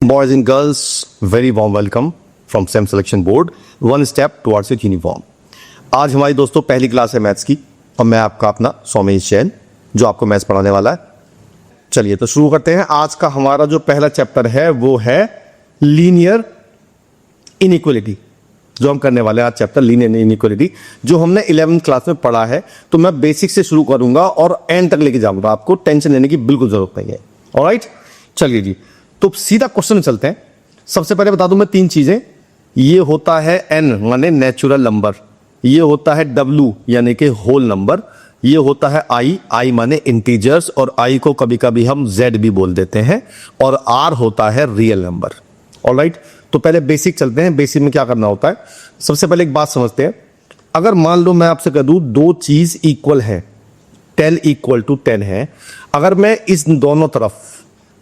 Boys and girls, very warm welcome from SEM Selection Board. One step towards it uniform. आज हमारी दोस्तों पहली class है maths की और मैं आपका अपना सोमेश जैन जो आपको मैथ्स पढ़ाने वाला है। चलिए तो शुरू करते हैं। आज का हमारा जो पहला चैप्टर है वो है लीनियर इनइक्वलिटी। जो हम करने वाले हैं आज चैप्टर लीनियर इनइक्वलिटी जो हमने 11th क्लास में पढ़ा है। तो मैं बेसिक से शुरू करूंगा और एंड तक लेके जाऊंगा, आपको टेंशन लेने की बिल्कुल जरूरत नहीं है। ऑलराइट, चलिए जी तो सीधा क्वेश्चन में चलते हैं। सबसे पहले बता दूं मैं तीन चीजें। ये होता है n माने नेचुरल नंबर, ये होता है w यानी कि होल नंबर, ये होता है i माने इंटीजर्स और i को कभी कभी हम z भी बोल देते हैं, और r होता है रियल नंबर। ऑलराइट, तो पहले बेसिक चलते हैं। बेसिक में क्या करना होता है, सबसे पहले एक बात समझते हैं। अगर मान लो मैं आपसे कह दूं दो चीज इक्वल है, 10 इक्वल टू 10 है, अगर मैं इस दोनों तरफ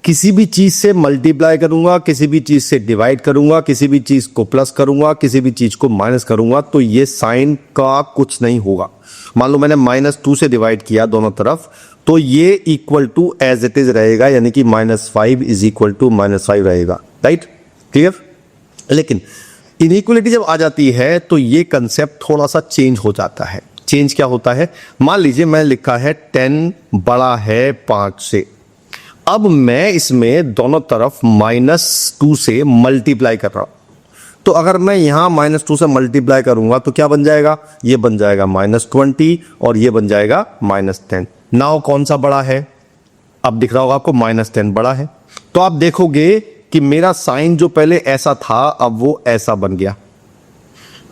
किसी भी चीज से मल्टीप्लाई करूंगा, किसी भी चीज से डिवाइड करूंगा, किसी भी चीज को प्लस करूंगा, किसी भी चीज को माइनस करूंगा, तो ये साइन का कुछ नहीं होगा। मान लो मैंने -2 से डिवाइड किया दोनों तरफ, तो ये equal to as it is रहेगा, यानी कि -5 इज इक्वल टू -5 रहेगा। Right, clear. लेकिन इनइक्वलिटी जब आ जाती है तो ये कंसेप्ट थोड़ा सा चेंज हो जाता है। चेंज क्या होता है, मान लीजिए मैंने लिखा है 10 बड़ा है 5 से। अब मैं इसमें दोनों तरफ -2 से मल्टीप्लाई कर रहा हूं, तो अगर मैं यहां -2 से मल्टीप्लाई करूंगा तो क्या बन जाएगा, ये बन जाएगा -20 और ये बन जाएगा -10। नाउ कौन सा बड़ा है, अब दिख रहा होगा आपको -10 बड़ा है। तो आप देखोगे कि मेरा साइन जो पहले ऐसा था अब वो ऐसा बन गया।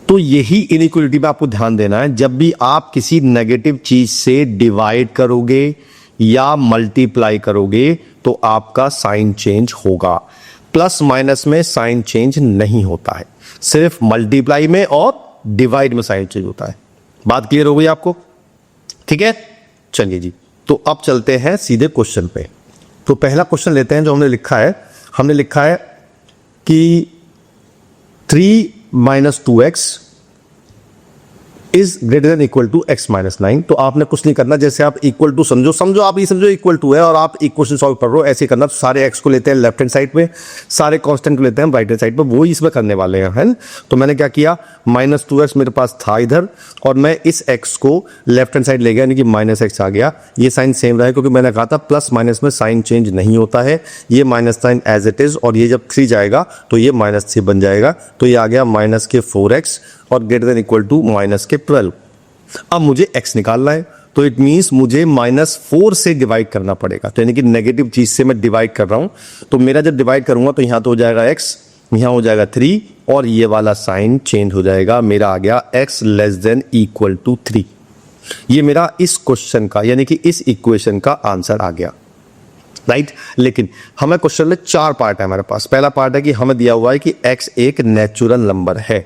तो यही इनइक्वलिटी में आपको ध्यान देना है। जब भी आप किसी नेगेटिव चीज से डिवाइड करोगे या मल्टीप्लाई करोगे तो आपका साइन चेंज होगा। प्लस माइनस में साइन चेंज नहीं होता है, सिर्फ मल्टीप्लाई में और डिवाइड में साइन चेंज होता है। बात क्लियर हो गई आपको, ठीक है। चलिए जी, तो अब चलते हैं सीधे क्वेश्चन पे। तो पहला क्वेश्चन लेते हैं जो हमने लिखा है। हमने लिखा है कि 3 - 2x is greater than equal to x - 9। तो आपने कुछ नहीं करना, जैसे आप इक्वल टू समझो आप ये समझो इक्वल टू है और आप इक्वेशन सॉल्व कर रहे हो, ऐसे करना। सारे x को लेते हैं लेफ्ट हैंड साइड पे, सारे कांस्टेंट को लेते हैं राइट हैंड साइड पे, वो ही इसमें करने वाले हैं, है ना। तो मैंने क्या किया, -2x मेरे पास था इधर और मैं इस x को लेफ्ट हैंड साइड ले गया, यानी कि -x आ गया। ये साइन सेम रहा क्योंकि मैंने कहा था प्लस माइनस में साइन चेंज नहीं होता है। ये minus sign as it is, और ये जब 3 जाएगा तो ये -3 बन जाएगा। तो ये आ गया -4x और ग्रेटर देन इक्वल टू -12। अब मुझे x निकालना है, तो इट मींस मुझे -4 से डिवाइड करना पड़ेगा। तो यानी कि नेगेटिव चीज से मैं डिवाइड कर रहा हूं, तो मेरा जब डिवाइड करूंगा तो यहां तो हो जाएगा x, यहां हो जाएगा 3 और ये वाला साइन चेंज हो जाएगा। मेरा आ गया x < 3। ये मेरा इस क्वेश्चन का यानी कि इस इक्वेशन का आंसर आ गया। राइट, लेकिन हमें क्वेश्चन में 4 पार्ट है हमारे पास। पहला पार्ट है कि हमें दिया हुआ है कि x एक नेचुरल नंबर है।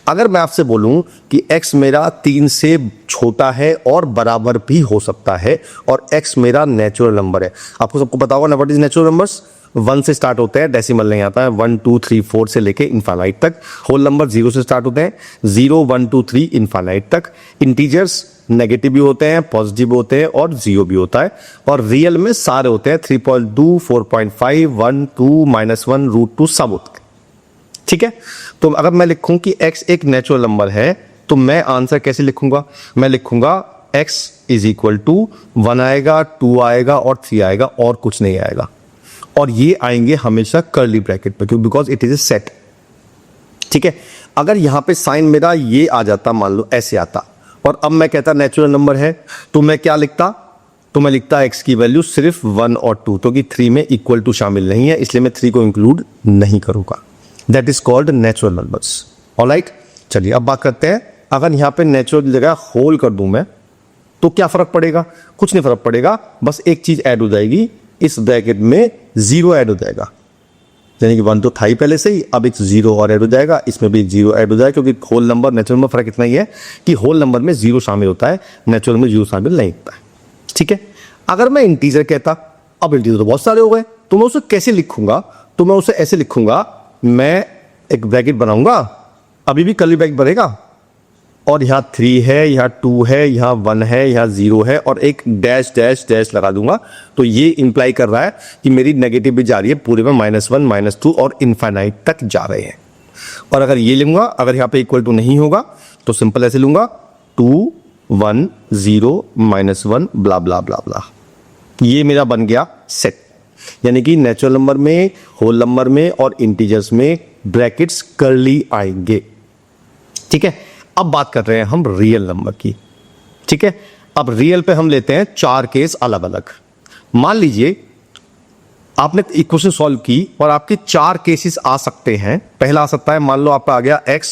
अगर मैं आपसे बोलूं कि x मेरा 3 से छोटा है और बराबर भी हो सकता है और x मेरा नेचुरल नंबर है, आपको सबको पता होगा ना व्हाट इज नेचुरल नंबर्स। 1 से स्टार्ट होते हैं, डेसिमल नहीं आता है, 1 2 3 4 से लेके इनफाइनाइट तक। होल नंबर 0 से स्टार्ट होते हैं, 0 1 2 3 इनफाइनाइट तक। इंटीजर्स नेगेटिव भी होते हैं, पॉजिटिव होते हैं और 0 भी होता है। और रियल में सारे होते हैं, 3.2 4.5 1 2 -1 √2 सब होते हैं, ठीक है। तो अगर मैं लिखूं कि x एक नेचुरल नंबर है तो मैं आंसर कैसे लिखूंगा, मैं लिखूंगा x = 1 आएगा, 2 आएगा और 3 आएगा और कुछ नहीं आएगा। और ये आएंगे हमेशा कर्ली ब्रैकेट पे, क्यों, because it is a set, ठीक है। अगर यहां पे साइन मेरा ये आ जाता, मान लो ऐसे आता, और अब मैं कहता नेचुरल नंबर है, तो मैं क्या लिखता, तो मैं लिखता x की वैल्यू सिर्फ 1 और 2, क्योंकि 3 में इक्वल टू शामिल नहीं है, इसलिए मैं 3 को इंक्लूड नहीं करूंगा। That is called natural numbers. Alright, चलिए अब बात करते हैं। अगर यहां पे नेचुरल की जगह होल कर दूं मैं तो क्या फर्क पड़ेगा, कुछ नहीं फर्क पड़ेगा, बस एक चीज ऐड हो जाएगी, इस ब्रैकेट में 0 ऐड हो जाएगा। यानी कि 1 तो था ही पहले से ही, अब एक 0 और ऐड हो जाएगा, इसमें भी 0 ऐड हो जाएगा, क्योंकि होल नंबर नेचुरल में फर्क इतना ही है कि होल नंबर में 0 शामिल होता है, नेचुरल में 0 शामिल नहीं होता है, ठीक है। अगर मैं इंटीजर कहता, अब इंटीजर तो बहुत सारे हो गए, तो मैं उसे कैसे लिखूंगा, तो मैं उसे ऐसे लिखूंगा, मैं एक ब्रैकेट बनाऊंगा, अभी भी कर्ली ब्रैकेट बनेगा, और यहाँ 3 है, यहाँ 2 है, यहाँ 1 है, यहाँ 0 है और एक डैश डैश डैश लगा दूंगा। तो ये इंप्लाई कर रहा है कि मेरी नेगेटिव भी जा रही है पूरे में, -1 -2 और इनफाइनाइट तक जा रहे हैं। और अगर ये लूंगा, अगर यहाँ पे इक्वल टू नहीं होगा तो सिंपल ऐसे लूंगा 2 1 0 -1 ब्ला ब्ला ब्ला ब्ला। ये मेरा बन गया सेट। यानी कि नेचुरल नंबर में, होल नंबर में और इंटीजर्स में ब्रैकेट्स कर्ली आएंगे। ठीक है, अब बात कर रहे हैं हम रियल नंबर की। ठीक है, अब रियल पे हम लेते हैं 4 केस अलग अलग। मान लीजिए आपने इक्वेशन सॉल्व की और आपके 4 केसेस आ सकते हैं। पहला आ सकता है, मान लो आपका आ गया x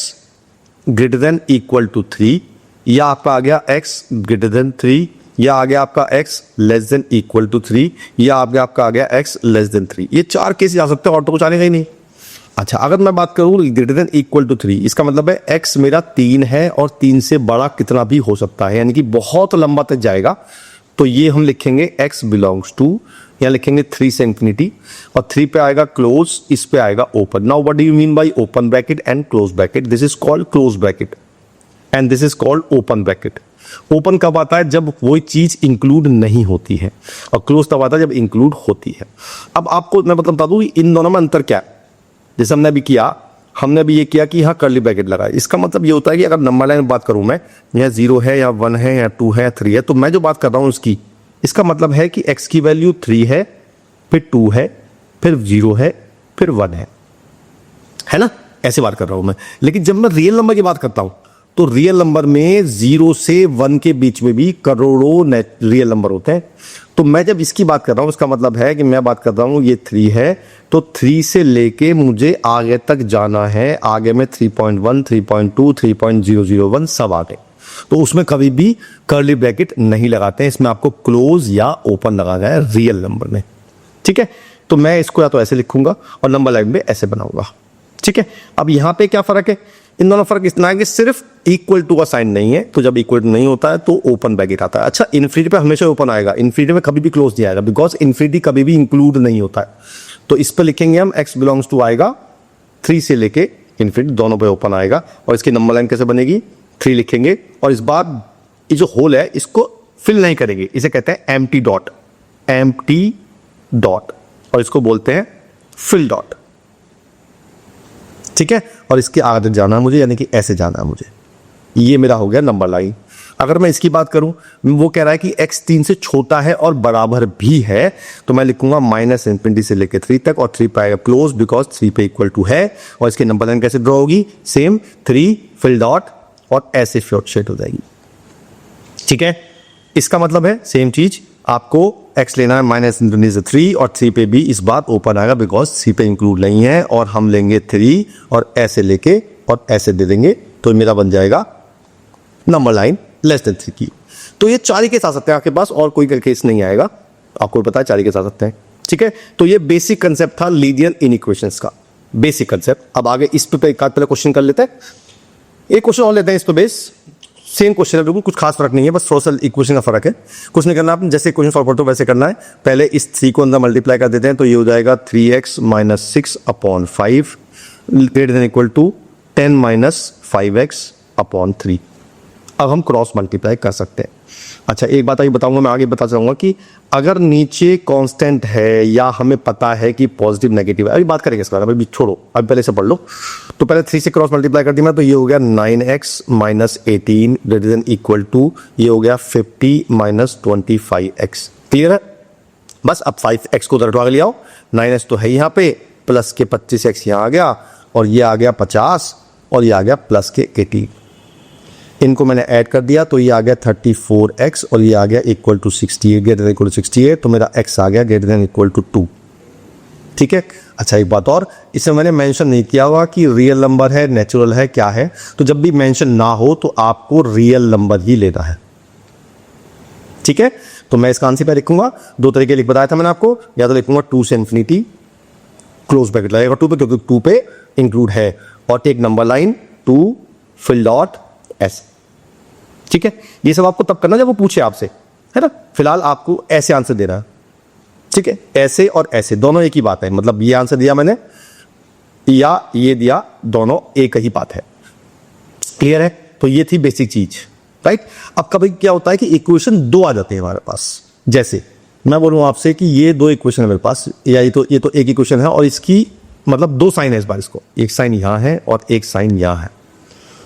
greater than equal to 3, या आपका आ गया x ग्रेटर देन 3, या आ गया आपका x less than equal to 3, या आपका आ गया x लेस देन 3। ये 4 केसेस आ सकते हैं और तो कुछ आने का ही नहीं। अच्छा, अगर मैं बात करूं ग्रेटर देन इक्वल टू 3, इसका मतलब है x मेरा 3 है और 3 से बड़ा कितना भी हो सकता है, यानी कि बहुत लंबा तक जाएगा। तो ये हम लिखेंगे x बिलोंग्स टू, यहाँ लिखेंगे 3 से इंफिनिटी, और 3 पे आएगा क्लोज, इस पे आएगा open. Now what do you mean by open bracket and close bracket? This is called close bracket and this is called open bracket. Open कब आता है? जब कोई चीज इंक्लूड नहीं होती है, और क्लोज तब आता है जब इंक्लूड होती है। अब आपको मैं बता दूं इन दोनों में अंतर क्या है। जैसे हमने अभी किया, हमने अभी ये किया कि यहाँ कर्ली ब्रैकेट लगा। इसका मतलब ये होता है कि अगर नंबर लाइन में बात करूं मैं, यहाँ 0 है, या 1 है, या 2 है, 3 है, तो मैं जो बात कर रहा हूं उसकी, इसका मतलब है कि x की वैल्यू 3 है, फिर 2 है, फिर 0 है, फिर 1 है ना? ऐसे बात कर रहा हूं मैं। लेकिन जब मैं रियल नंबर की बात करता हूं तो रियल नंबर में 0 से 1 के बीच में भी करोड़ों रियल नंबर होते हैं। तो मैं जब इसकी बात कर रहा हूं, इसका मतलब है कि मैं बात कर रहा हूं ये 3 है, तो 3 से लेके मुझे आगे तक जाना है। आगे में 3.1 3.2 3.001 सब आगे, तो उसमें कभी भी कर्ली ब्रैकेट नहीं लगाते हैं। इसमें आपको क्लोज या ओपन लगा गया है रियल नंबर में। ठीक है, तो मैं इसको या तो ऐसे लिखूंगा और नंबर लाइन में ऐसे बनाऊंगा। ठीक है, अब यहां पे क्या फर्क है? इन दोनों फर्क इतना है कि सिर्फ इक्वल टू का साइन नहीं है, तो जब इक्वल टू नहीं होता है तो ओपन ब्रैकेट आता है। अच्छा, इनफिनिटी पे हमेशा ओपन आएगा, इनफिनिटी में कभी भी क्लोज नहीं आएगा, बिकॉज इनफिनिटी कभी भी इंक्लूड नहीं होता है। तो इस पर लिखेंगे हम x बिलोंग्स टू आएगा 3 से लेके इनफिनिटी, दोनों पे ओपन आएगा। और इसकी नंबर लाइन कैसे बनेगी? 3 लिखेंगे, और इस बार ये जो होल है इसको फिल नहीं करेंगे, इसे कहते हैं एम्प्टी डॉट, एम्प्टी डॉट, और इसको बोलते हैं फिल डॉट। ठीक है, और इसके आगे जाना है मुझे, यानी कि ऐसे जाना है मुझे। ये मेरा हो गया नंबर लाइन। अगर मैं इसकी बात करूं, वो कह रहा है कि x 3 से छोटा है और बराबर भी है, तो मैं लिखूंगा -∞ से लेकर 3 तक, और 3 पे आएगा क्लोज, बिकॉज 3 पे इक्वल टू है। और इसकी नंबर लाइन कैसे ड्रॉ होगी? सेम 3 फिल डॉट और ऐसे शॉर्ट शेड हो जाएगी। ठीक है, इसका मतलब है सेम चीज, आपको x लेना है -∞ से 3, और 3 पे भी इस बार ओपन आएगा, बिकॉज 3 पे इंक्लूड नहीं है। और हम लेंगे 3 और ऐसे लेके और ऐसे दे देंगे, तो मेरा बन जाएगा नंबर लाइन लेस देन 3 की। तो ये 4 ही केस आ सकते हैं आपके पास, और कोई केस नहीं आएगा। आपको पता है 4 ही केस आ सकते हैं। ठीक है, तो ये बेसिक कंसेप्ट था लीनियर इनइक्वेशंस का, बेसिक कंसेप्ट। अब आगे इस पे एक आध पहले क्वेश्चन कर लेते हैं, एक क्वेश्चन और लेते हैं इस पे बेस। सेम क्वेश्चन है, बिल्कुल कुछ खास फर्क नहीं है, बस थोड़ा सा इक्वेशन का फर्क है। कुछ नहीं करना, आपने जैसे इक्वेशन सॉल्व करते हो वैसे करना है। पहले इस 3 को अंदर मल्टीप्लाई कर देते हैं, तो ये हो जाएगा 3x - 6/5 greater than equal to 10 - 5x/3। अब हम क्रॉस मल्टीप्लाई कर सकते हैं। अच्छा, एक बात अभी बताऊंगा, मैं आगे बता चाहूंगा कि अगर नीचे कांस्टेंट है या हमें पता है कि पॉजिटिव नेगेटिव है, अभी बात करेंगे इसके बारे में, अभी छोड़ो, अभी पहले से पढ़ लो। तो पहले 3 से क्रॉस मल्टीप्लाई कर दिया मैं, तो ये हो गया 9x - 18 greater than equal to, ये हो गया 50 - 25x। क्लियर है? बस अब 5x को उधर उठवा के ले आओ, 9x तो है यहाँ पे, प्लस के 25x यहाँ आ गया, और ये आ गया 50, और ये आ गया प्लस के 80। इनको मैंने ऐड कर दिया, तो ये आ गया 34x, और ये आ गया equal to 68, greater than equal to 68, तो मेरा x आ गया ग्रेटर देन इक्वल टू 2। ठीक है। अच्छा, एक बात और, इसमें मैंने मेंशन नहीं किया हुआ कि रियल नंबर है, नेचुरल है, क्या है। तो जब भी मेंशन ना हो तो आपको रियल नंबर ही लेना है। ठीक है, तो मैं इसका आंसर पे लिखूंगा, 2 तरीके लिख बताया था मैंने आपको, या तो लिखूंगा 2 से इन्फिनिटी, क्लोज ब्रैकेट लगेगा 2 पे, क्योंकि 2 पे इंक्लूड है, और take number line 2 fill dot ऐसे। ठीक है, ये सब आपको तब करना जब वो पूछे आपसे, है ना। फिलहाल आपको ऐसे आंसर देना है। ठीक है, ऐसे और ऐसे दोनों एक ही बात है, मतलब ये आंसर दिया मैंने या ये दिया, दोनों एक ही बात है। क्लियर है? तो ये थी बेसिक चीज, राइट। अब कभी क्या होता है कि इक्वेशन दो आ जाते हैं हमारे पास। जैसे मैं बोलूँ आपसे कि ये दो इक्वेशन है मेरे पास, या ये तो एक इक्वेशन है और इसकी मतलब दो साइन है इस बार, इसको एक साइन यहाँ है और एक साइन यहाँ है।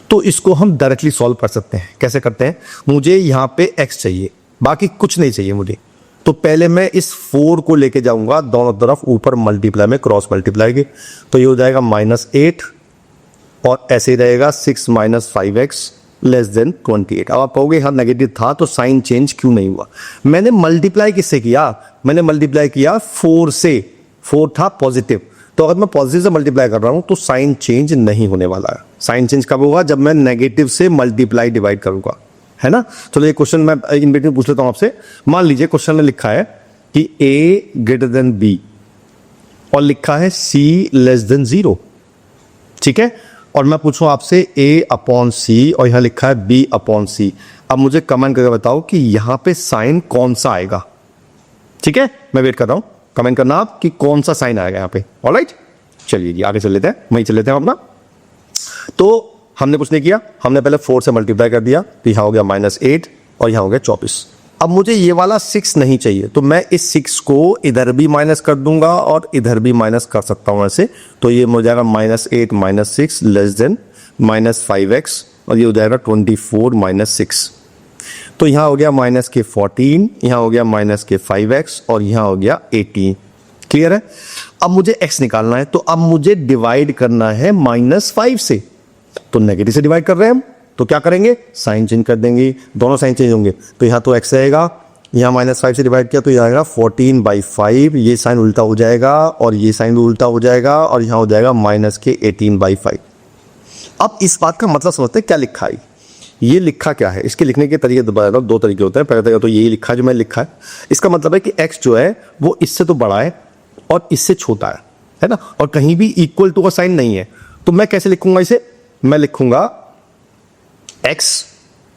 तो इसको हम डायरेक्टली सॉल्व कर सकते हैं। कैसे करते हैं? मुझे यहाँ पे x चाहिए, बाकी कुछ नहीं चाहिए मुझे। तो पहले मैं इस 4 को लेके जाऊंगा दोनों तरफ ऊपर मल्टीप्लाई में, क्रॉस मल्टीप्लाई के, तो ये हो जाएगा -8 और ऐसे ही रहेगा 6 - 5x < 28। अब आप कहोगे यहाँ नेगेटिव था तो साइन चेंज क्यों नहीं हुआ? मैंने मल्टीप्लाई किससे किया? मैंने मल्टीप्लाई किया 4 से। 4 था पॉजिटिव, तो अगर मैं पॉजिटिव से मल्टीप्लाई कर रहा हूं तो साइन चेंज नहीं होने वाला है। साइन चेंज कब होगा? जब मैं नेगेटिव से मल्टीप्लाई डिवाइड करूंगा, है ना। चलो ये क्वेश्चन मैं इन बिटवीन पूछ लेता हूं आपसे। मान लीजिए क्वेश्चन में लिखा है कि a > b और लिखा है c < 0, ठीक है। और मैं पूछूं आपसे a/c और यहां लिखा है b/c। अब मुझे कमेंट करके बताओ कि यहां पे साइन कौन सा आएगा, ठीक है। मैं वेट कर रहा हूं, कमेंट करना आप कि कौन सा साइन आएगा यहाँ पे। ऑलराइट, चलिए जी आगे चल लेते हैं, वहीं चल लेते हैं अपना। तो हमने कुछ नहीं किया, हमने पहले 4 से मल्टीप्लाई कर दिया, तो यहाँ हो गया -8 और यहाँ हो गया 24। अब मुझे ये वाला 6 नहीं चाहिए, तो मैं इस 6 को इधर भी माइनस कर दूंगा और इधर भी माइनस कर सकता हूं ऐसे। तो ये हो जाएगा -8 - 6 < -5x और ये हो जाएगा 24 - 6। तो यहाँ हो गया -14, यहाँ हो गया -5x और यहाँ हो गया 18। क्लियर है? अब मुझे x निकालना है, तो अब मुझे डिवाइड करना है -5 से। तो नेगेटिव से डिवाइड कर रहे हैं हम, तो क्या करेंगे? साइन चेंज कर देंगे, दोनों साइन चेंज होंगे। तो यहाँ तो x रहेगा, यहाँ -5 से डिवाइड किया तो यहाँ आएगा 14/5, ये साइन उल्टा हो जाएगा और ये साइन भी उल्टा हो जाएगा और यहाँ हो जाएगा -18/5। अब इस बात का मतलब समझते हैं क्या लिखा है। ये लिखा क्या है, इसके लिखने के तरीके दोबारा 2 तरीके होते हैं। पहला तरीका तो यही लिखा है जो मैंने लिखा है। इसका मतलब है कि x जो है वो इससे तो बड़ा है और इससे छोटा है ना, और कहीं भी इक्वल टू का साइन नहीं है। तो मैं कैसे लिखूंगा इसे? मैं लिखूंगा x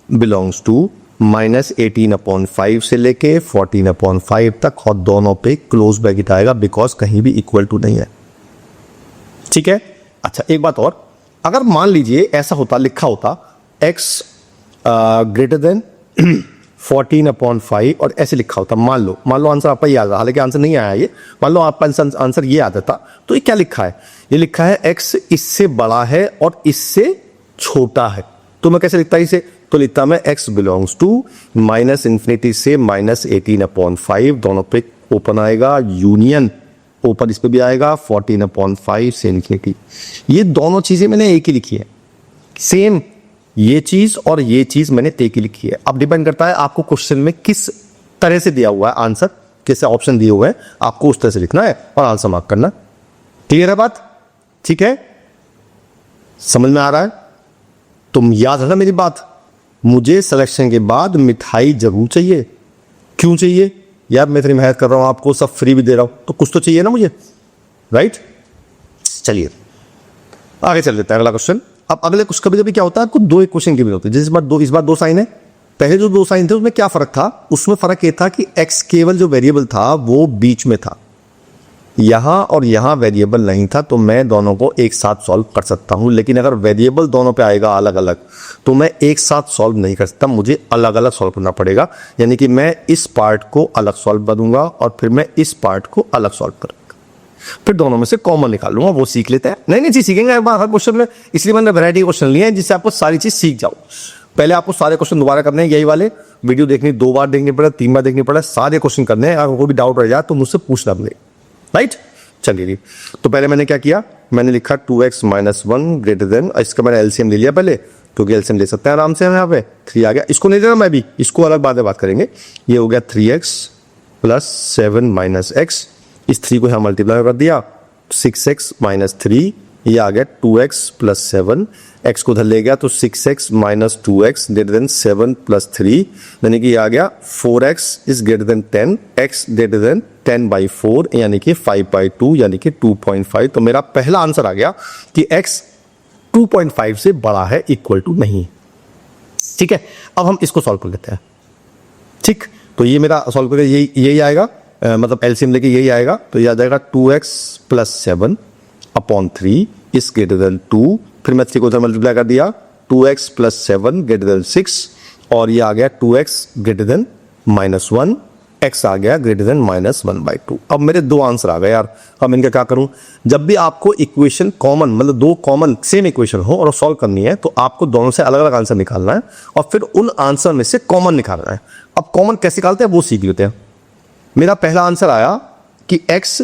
बिलोंग्स टू -18/5 से लेके 14/5 तक और दोनों पे क्लोज ब्रैकेट आएगा, बिकॉज कहीं भी इक्वल टू नहीं है, ठीक है। अच्छा एक बात और, अगर मान लीजिए ऐसा होता, लिखा होता x > 14/5 और ऐसे लिखा होता, मान लो आंसर आपका ये आ रहा, हालांकि आंसर नहीं आया ये, मान लो आपका आंसर ये आता था, तो ये क्या लिखा है? ये लिखा है x इससे बड़ा है और इससे छोटा है। तो मैं कैसे लिखता इसे? तो लिखता मैं x बिलोंग्स टू -∞ से -18/5, दोनों पे ओपन आएगा, यूनियन ओपन इस पे भी आएगा 14/5 से इन्फिनिटी। ये दोनों चीजें मैंने एक ही लिखी है, सेम ये चीज और ये चीज मैंने एक ही लिखी है। अब डिपेंड करता है आपको क्वेश्चन में किस तरह से दिया हुआ है आंसर, कैसे ऑप्शन दिए हुए हैं, आपको उस तरह से लिखना है और आंसर मार्क करना। क्लियर है बात? ठीक है, समझ में आ रहा है? तुम याद रखना मेरी बात, मुझे सिलेक्शन के बाद मिठाई जरूर चाहिए। क्यों चाहिए? यार मैं इतनी मेहनत कर रहा हूं, आपको सब फ्री भी दे रहा हूं, तो कुछ तो चाहिए ना मुझे, राइट। चलिए आगे चल लेते हैं, अगला क्वेश्चन। अब अगले कुछ कभी कभी क्या होता है, आपको 2 इक्वेशन की भी होती है। जिस बार इस बार 2 साइन है, पहले जो 2 साइन थे उसमें क्या फर्क था? उसमें फर्क ये था कि x केवल जो वेरिएबल था वो बीच में था, यहां और यहां वेरिएबल नहीं था, तो मैं दोनों को एक साथ सॉल्व कर सकता हूं। लेकिन अगर वेरिएबल दोनों पे आएगा अलग अलग, तो मैं एक साथ सॉल्व नहीं कर सकता, मुझे अलग अलग सॉल्व करना पड़ेगा। यानी कि मैं इस पार्ट को अलग सॉल्व करूंगा और फिर मैं इस पार्ट को अलग सॉल्व करूंगा, फिर दोनों में से कॉमन निकाल लूंगा, वो सीख लेते हैं। नहीं चीज सीखेंगे हर क्वेश्चन में, इसलिए मैंने वैरायटी क्वेश्चन लिए हैं जिससे आपको सारी चीज सीख जाओ। पहले आपको सारे क्वेश्चन दोबारा करने हैं, यही वाले वीडियो देखनी 2 बार देखनी पड़े, 3 बार देखनी पड़े, सारे क्वेश्चन करने हैं। अगर कोई भी डाउट रह जाए तो मुझसे पूछना पड़ेगा, राइट। चलिए जी, तो पहले मैंने क्या किया, मैंने लिखा 2x - 1 > इसका मैंने एलसीएम ले लिया पहले, क्योंकि एलसीएम ले सकते हैं आराम से। हम यहाँ पे 3 आ गया, इसको नहीं लेना मैं भी, इसको अलग बात करेंगे। ये हो गया 3x + 7 - x, इस 3 को यहाँ मल्टीप्लाई कर दिया, 6x - 3, ये आ गया 2x + 7, x को उधर ले गया तो 6x - 2x > 7 + 3, यानी कि ये आ गया 4x > 10, x > 10/4 यानी कि 5/2 यानी कि 2.5। तो मेरा पहला आंसर आ गया कि x 2.5 से बड़ा है, इक्वल टू नहीं। ठीक है, अब हम इसको सॉल्व कर लेते हैं। ठीक, तो ये मेरा सॉल्व करके यही आएगा, मतलब एलसीएम लेके यही आएगा, तो ये आ जाएगा 2x + 7/3 is greater than 2, फिर मैं 3 को उधर मल्टीप्लाई कर दिया, 2x प्लस 7 ग्रेटर देन 6 और ये आ गया 2x ग्रेटर देन -1, x आ गया ग्रेटर देन -1/2। अब मेरे दो आंसर आ गए यार। अब इनका क्या करूं? जब भी आपको इक्वेशन कॉमन मतलब दो कॉमन सेम इक्वेशन हो और सॉल्व करनी है तो आपको दोनों से अलग अलग आंसर निकालना है और फिर उन आंसर में से कॉमन निकालना है। अब कॉमन कैसे निकालते हैं वो सीख लेते हैं। मेरा पहला आंसर आया कि x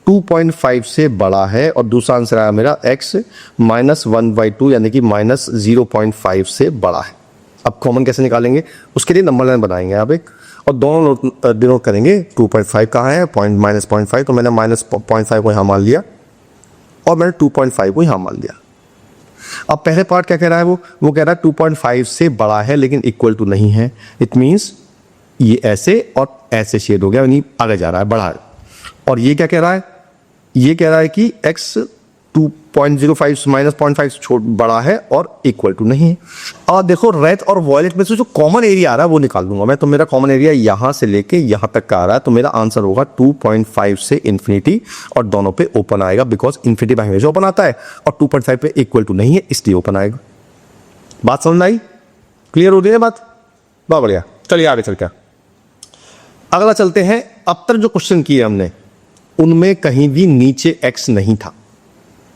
2.5 से बड़ा है और दूसरा आंसर आया मेरा x -1/2 यानी कि -0.5 से बड़ा है। अब कॉमन कैसे निकालेंगे उसके लिए नंबर लाइन बनाएंगे आप एक और दोनों डिनोट करेंगे। 2.5 कहाँ है? -0.5, तो मैंने -0.5 को यहाँ मान लिया और मैंने 2.5 को यहाँ मान लिया। अब पहले पार्ट क्या कह रहा है? वो कह रहा है 2.5 से बड़ा है लेकिन इक्वल टू नहीं है। इट मीन्स ये ऐसे और ऐसे शेड हो गया, यानी आगे जा रहा है, बढ़ा है। और ये क्या कह रहा है? ये कह रहा है कि x 2.05 -0.5 छोट बड़ा है और इक्वल टू नहीं है। और देखो रेड और वॉयलेट में से जो कॉमन एरिया आ रहा है वो निकाल दूंगा मैं। तो मेरा कॉमन एरिया यहां से लेके यहां तक का आ रहा है, तो मेरा आंसर होगा 2.5 से इंफिनिटी और दोनों पे ओपन आएगा बिकॉज इंफिनिटी पे हमेशा ओपन आता है और 2.5 पे इक्वल टू नहीं है इसलिए ओपन आएगा। बात समझ में आई? क्लियर हो रही है बात? बहुत बढ़िया। चलिए आगे चलते हैं। अगला चलते हैं। अब तक जो क्वेश्चन किए हमने उनमें कहीं भी नीचे x नहीं था।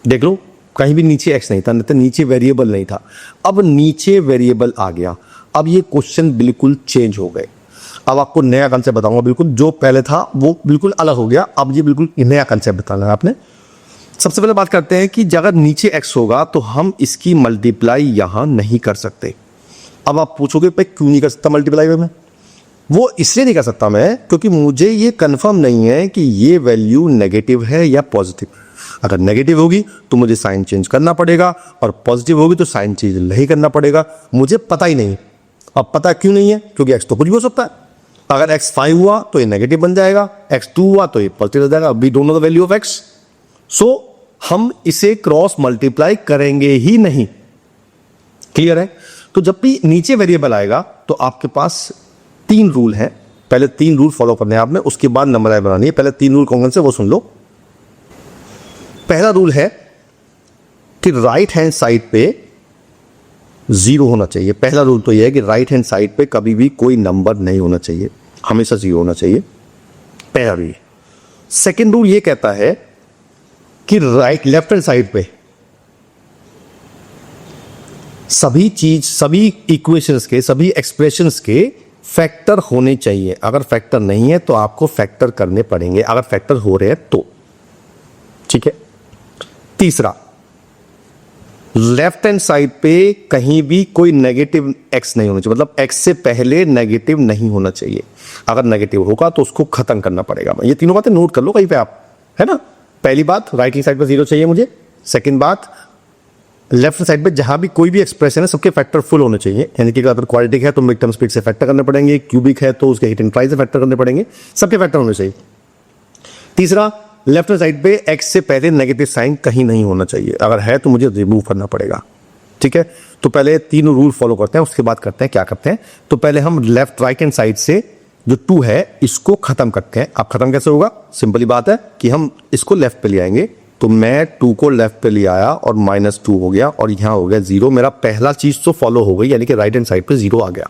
देख लो कहीं भी नीचे x नहीं था, नहीं तो नीचे वेरिएबल नहीं था। अब नीचे वेरिएबल आ गया। अब ये क्वेश्चन बिल्कुल चेंज हो गए। अब आपको नया कंसेप्ट बताऊंगा। बिल्कुल जो पहले था वो बिल्कुल अलग हो गया। अब ये बिल्कुल नया कंसेप्ट बताना है आपने। सबसे पहले बात करते हैं कि अगर नीचे x होगा तो हम इसकी मल्टीप्लाई यहां नहीं कर सकते। अब आप पूछोगे भाई क्यों नहीं कर सकता मल्टीप्लाई में? वो इसलिए नहीं कर सकता मैं क्योंकि मुझे ये कंफर्म नहीं है कि ये वैल्यू नेगेटिव है या पॉजिटिव। अगर नेगेटिव होगी तो मुझे साइन चेंज करना पड़ेगा और पॉजिटिव होगी तो साइन चेंज नहीं करना पड़ेगा। मुझे पता ही नहीं। अब पता क्यों नहीं है? क्योंकि x तो कुछ भी हो सकता है। अगर x 5 हुआ तो ये नेगेटिव बन जाएगा, x 2 हुआ तो ये पॉजिटिव हो जाएगा। We don't know the value of x, so हम इसे क्रॉस मल्टीप्लाई करेंगे ही नहीं। क्लियर है? तो जब भी नीचे वेरिएबल आएगा तो आपके पास 3 रूल है। पहले 3 रूल फॉलो करने हैं आपने, उसके बाद नंबर लाइन बनानी है। पहले 3 रूल कौन कौन से वो सुन लो। पहला रूल है कि राइट हैंड साइड पे 0 होना चाहिए। पहला रूल तो यह है कि राइट हैंड साइड पे कभी भी कोई नंबर नहीं होना चाहिए, हमेशा 0 होना चाहिए। पहला रूल। सेकेंड रूल ये कहता है कि लेफ्ट हैंड साइड पे सभी इक्वेशंस के, सभी एक्सप्रेशंस के फैक्टर होने चाहिए। अगर फैक्टर नहीं है तो आपको फैक्टर करने पड़ेंगे, अगर फैक्टर हो रहे हैं तो। ठीक है। तीसरा, लेफ्ट हैंड साइड पे कहीं भी कोई नेगेटिव x नहीं होना चाहिए, मतलब x से पहले नेगेटिव नहीं होना चाहिए। अगर नेगेटिव होगा तो उसको खत्म करना पड़ेगा। ये तीनों बातें नोट कर लो कहीं पे आप, है ना। पहली बात, राइट हैंड साइड पे 0 चाहिए मुझे। सेकंड बात, लेफ्ट साइड पे जहां भी कोई भी एक्सप्रेशन है सबके फैक्टर फुल होने चाहिए, यानी कि अगर क्वाड्रेटिक है तो मिड टर्म स्पीड से फैक्टर करने पड़ेंगे, क्यूबिक है तो उसके हिट एंड प्राइस से फैक्टर करने पड़ेंगे, सबके फैक्टर होने चाहिए। तीसरा, लेफ्ट साइड पे x से पहले नेगेटिव साइन कहीं नहीं होना चाहिए, अगर है तो मुझे रिमूव करना पड़ेगा। ठीक है। तो पहले तीनों रूल फॉलो करते हैं, उसके बाद करते हैं क्या करते हैं। तो पहले हम लेफ्ट राइट हैंड साइड से जो 2 है इसको खत्म करते हैं। अब खत्म कैसे होगा? सिंपली बात है कि हम इसको लेफ्ट पे ले आएंगे। तो मैं 2 को लेफ्ट पे ले आया और -2 हो गया और यहां हो गया 0। मेरा पहला चीज तो फॉलो हो गई, यानी कि राइट हैंड साइड पे 0 आ गया।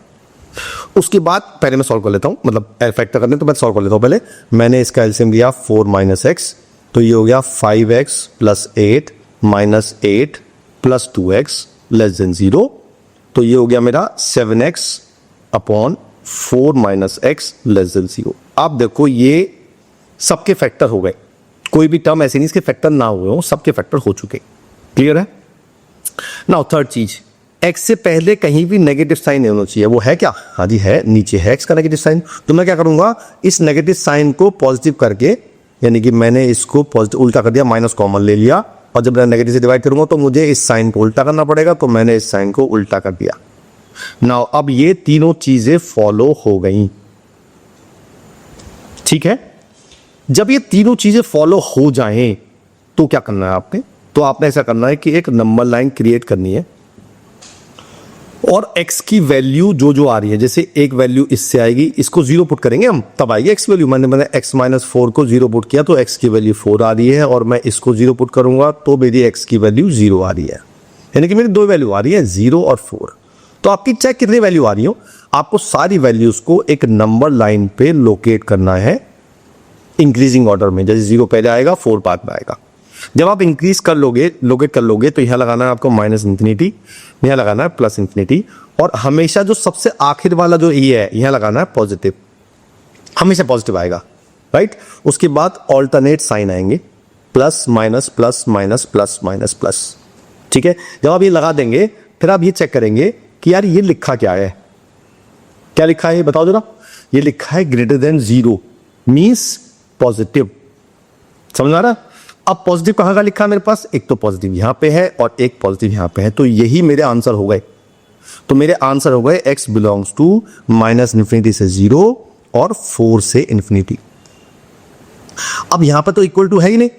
उसके बाद पहले मैं सॉल्व कर लेता हूं, मतलब फैक्टर करने तो मैं सॉल्व कर लेता हूं। पहले मैंने इसका एलसीएम लिया 4 - x, तो ये हो गया 5x + 8 - 8 + 2x < 0। तो ये हो गया मेरा 7x / 4 - x < 0। आप देखो ये सबके फैक्टर हो गए, कोई भी टर्म ऐसे नहीं इसके फैक्टर ना हुए हो, सबके फैक्टर हो चुके। क्लियर है? नाउ थर्ड चीज, x से पहले कहीं भी नेगेटिव साइन नहीं होना चाहिए। वो है क्या? हाँ जी है, नीचे है x का नेगेटिव साइन। तो मैं क्या करूंगा, इस नेगेटिव साइन को पॉजिटिव करके, यानी कि मैंने इसको पॉजिटिव उल्टा कर दिया, माइनस कॉमन ले लिया, और जब मैं नेगेटिव से डिवाइड करूंगा तो मुझे इस साइन को उल्टा करना पड़ेगा, तो मैंने इस साइन को उल्टा कर दिया। नाउ अब ये तीनों चीजें फॉलो हो गई। ठीक है। जब ये तीनों चीजें फॉलो हो जाएं तो क्या करना है आपने? तो आपने ऐसा करना है कि एक नंबर लाइन क्रिएट करनी है और x की वैल्यू जो जो आ रही है, जैसे एक वैल्यू इससे आएगी, इसको 0 पुट करेंगे हम, तब आएगी x वैल्यू। मैंने x - 4 को 0 पुट किया तो x की वैल्यू 4 आ रही है, और मैं इसको 0 पुट करूंगा तो मेरी x की वैल्यू 0 आ रही है। यानी कि मेरी दो वैल्यू आ रही है 0 और 4। तो आपकी चाहे कितनी वैल्यू आ रही हो, आपको सारी वैल्यूज को एक नंबर लाइन पे लोकेट करना है इंक्रीजिंग ऑर्डर में। जैसे 0 पहले आएगा, 4 बाद में आएगा। जब आप इंक्रीज कर लोगे, लोकेट कर लोगे, तो यहां लगाना है आपको -इंफिनिटी, यहां लगाना है +इंफिनिटी, और हमेशा जो सबसे आखिर वाला जो ये है यहां लगाना है पॉजिटिव, हमेशा पॉजिटिव आएगा, राइट। उसके बाद ऑल्टरनेट साइन आएंगे, plus minus plus minus plus minus plus, ठीक है। जब आप ये लगा देंगे, फिर आप ये चेक करेंगे कि यार ये लिखा क्या है, क्या लिखा है ये बताओ जरा। ये लिखा है >0 मीन्स पॉजिटिव, समझ आ रहा। अब पॉजिटिव कहां का लिखा है मेरे पास, एक तो पॉजिटिव यहां पे है और एक पॉजिटिव यहां पे है, तो यही मेरे आंसर हो गए। तो मेरे आंसर हो गए x बिलोंग्स टू -इंफिनिटी से 0 और 4 से इंफिनिटी। अब यहां पर तो इक्वल टू है ही नहीं,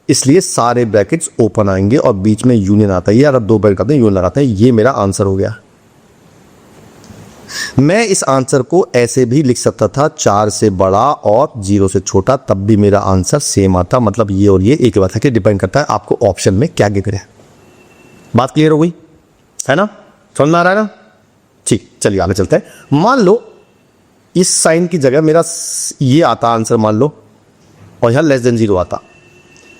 इसलिए सारे ब्रैकेट्स ओपन आएंगे और बीच में यूनियन आता है, यार दो ब्रैकेट आते हैं, यूनियन लगाते हैं, ये मेरा आंसर हो गया। मैं इस आंसर को ऐसे भी लिख सकता था, 4 से बड़ा और 0 से छोटा, तब भी मेरा आंसर सेम आता। मतलब ये और ये एक बात है कि डिपेंड करता है आपको ऑप्शन में क्या गिर है। बात क्लियर हो गई है ना, समझ में आ रहा है ना। ठीक, चलिए आगे चलते हैं। मान लो इस साइन की जगह मेरा ये आता आंसर मान लो, और यहां <0 आता,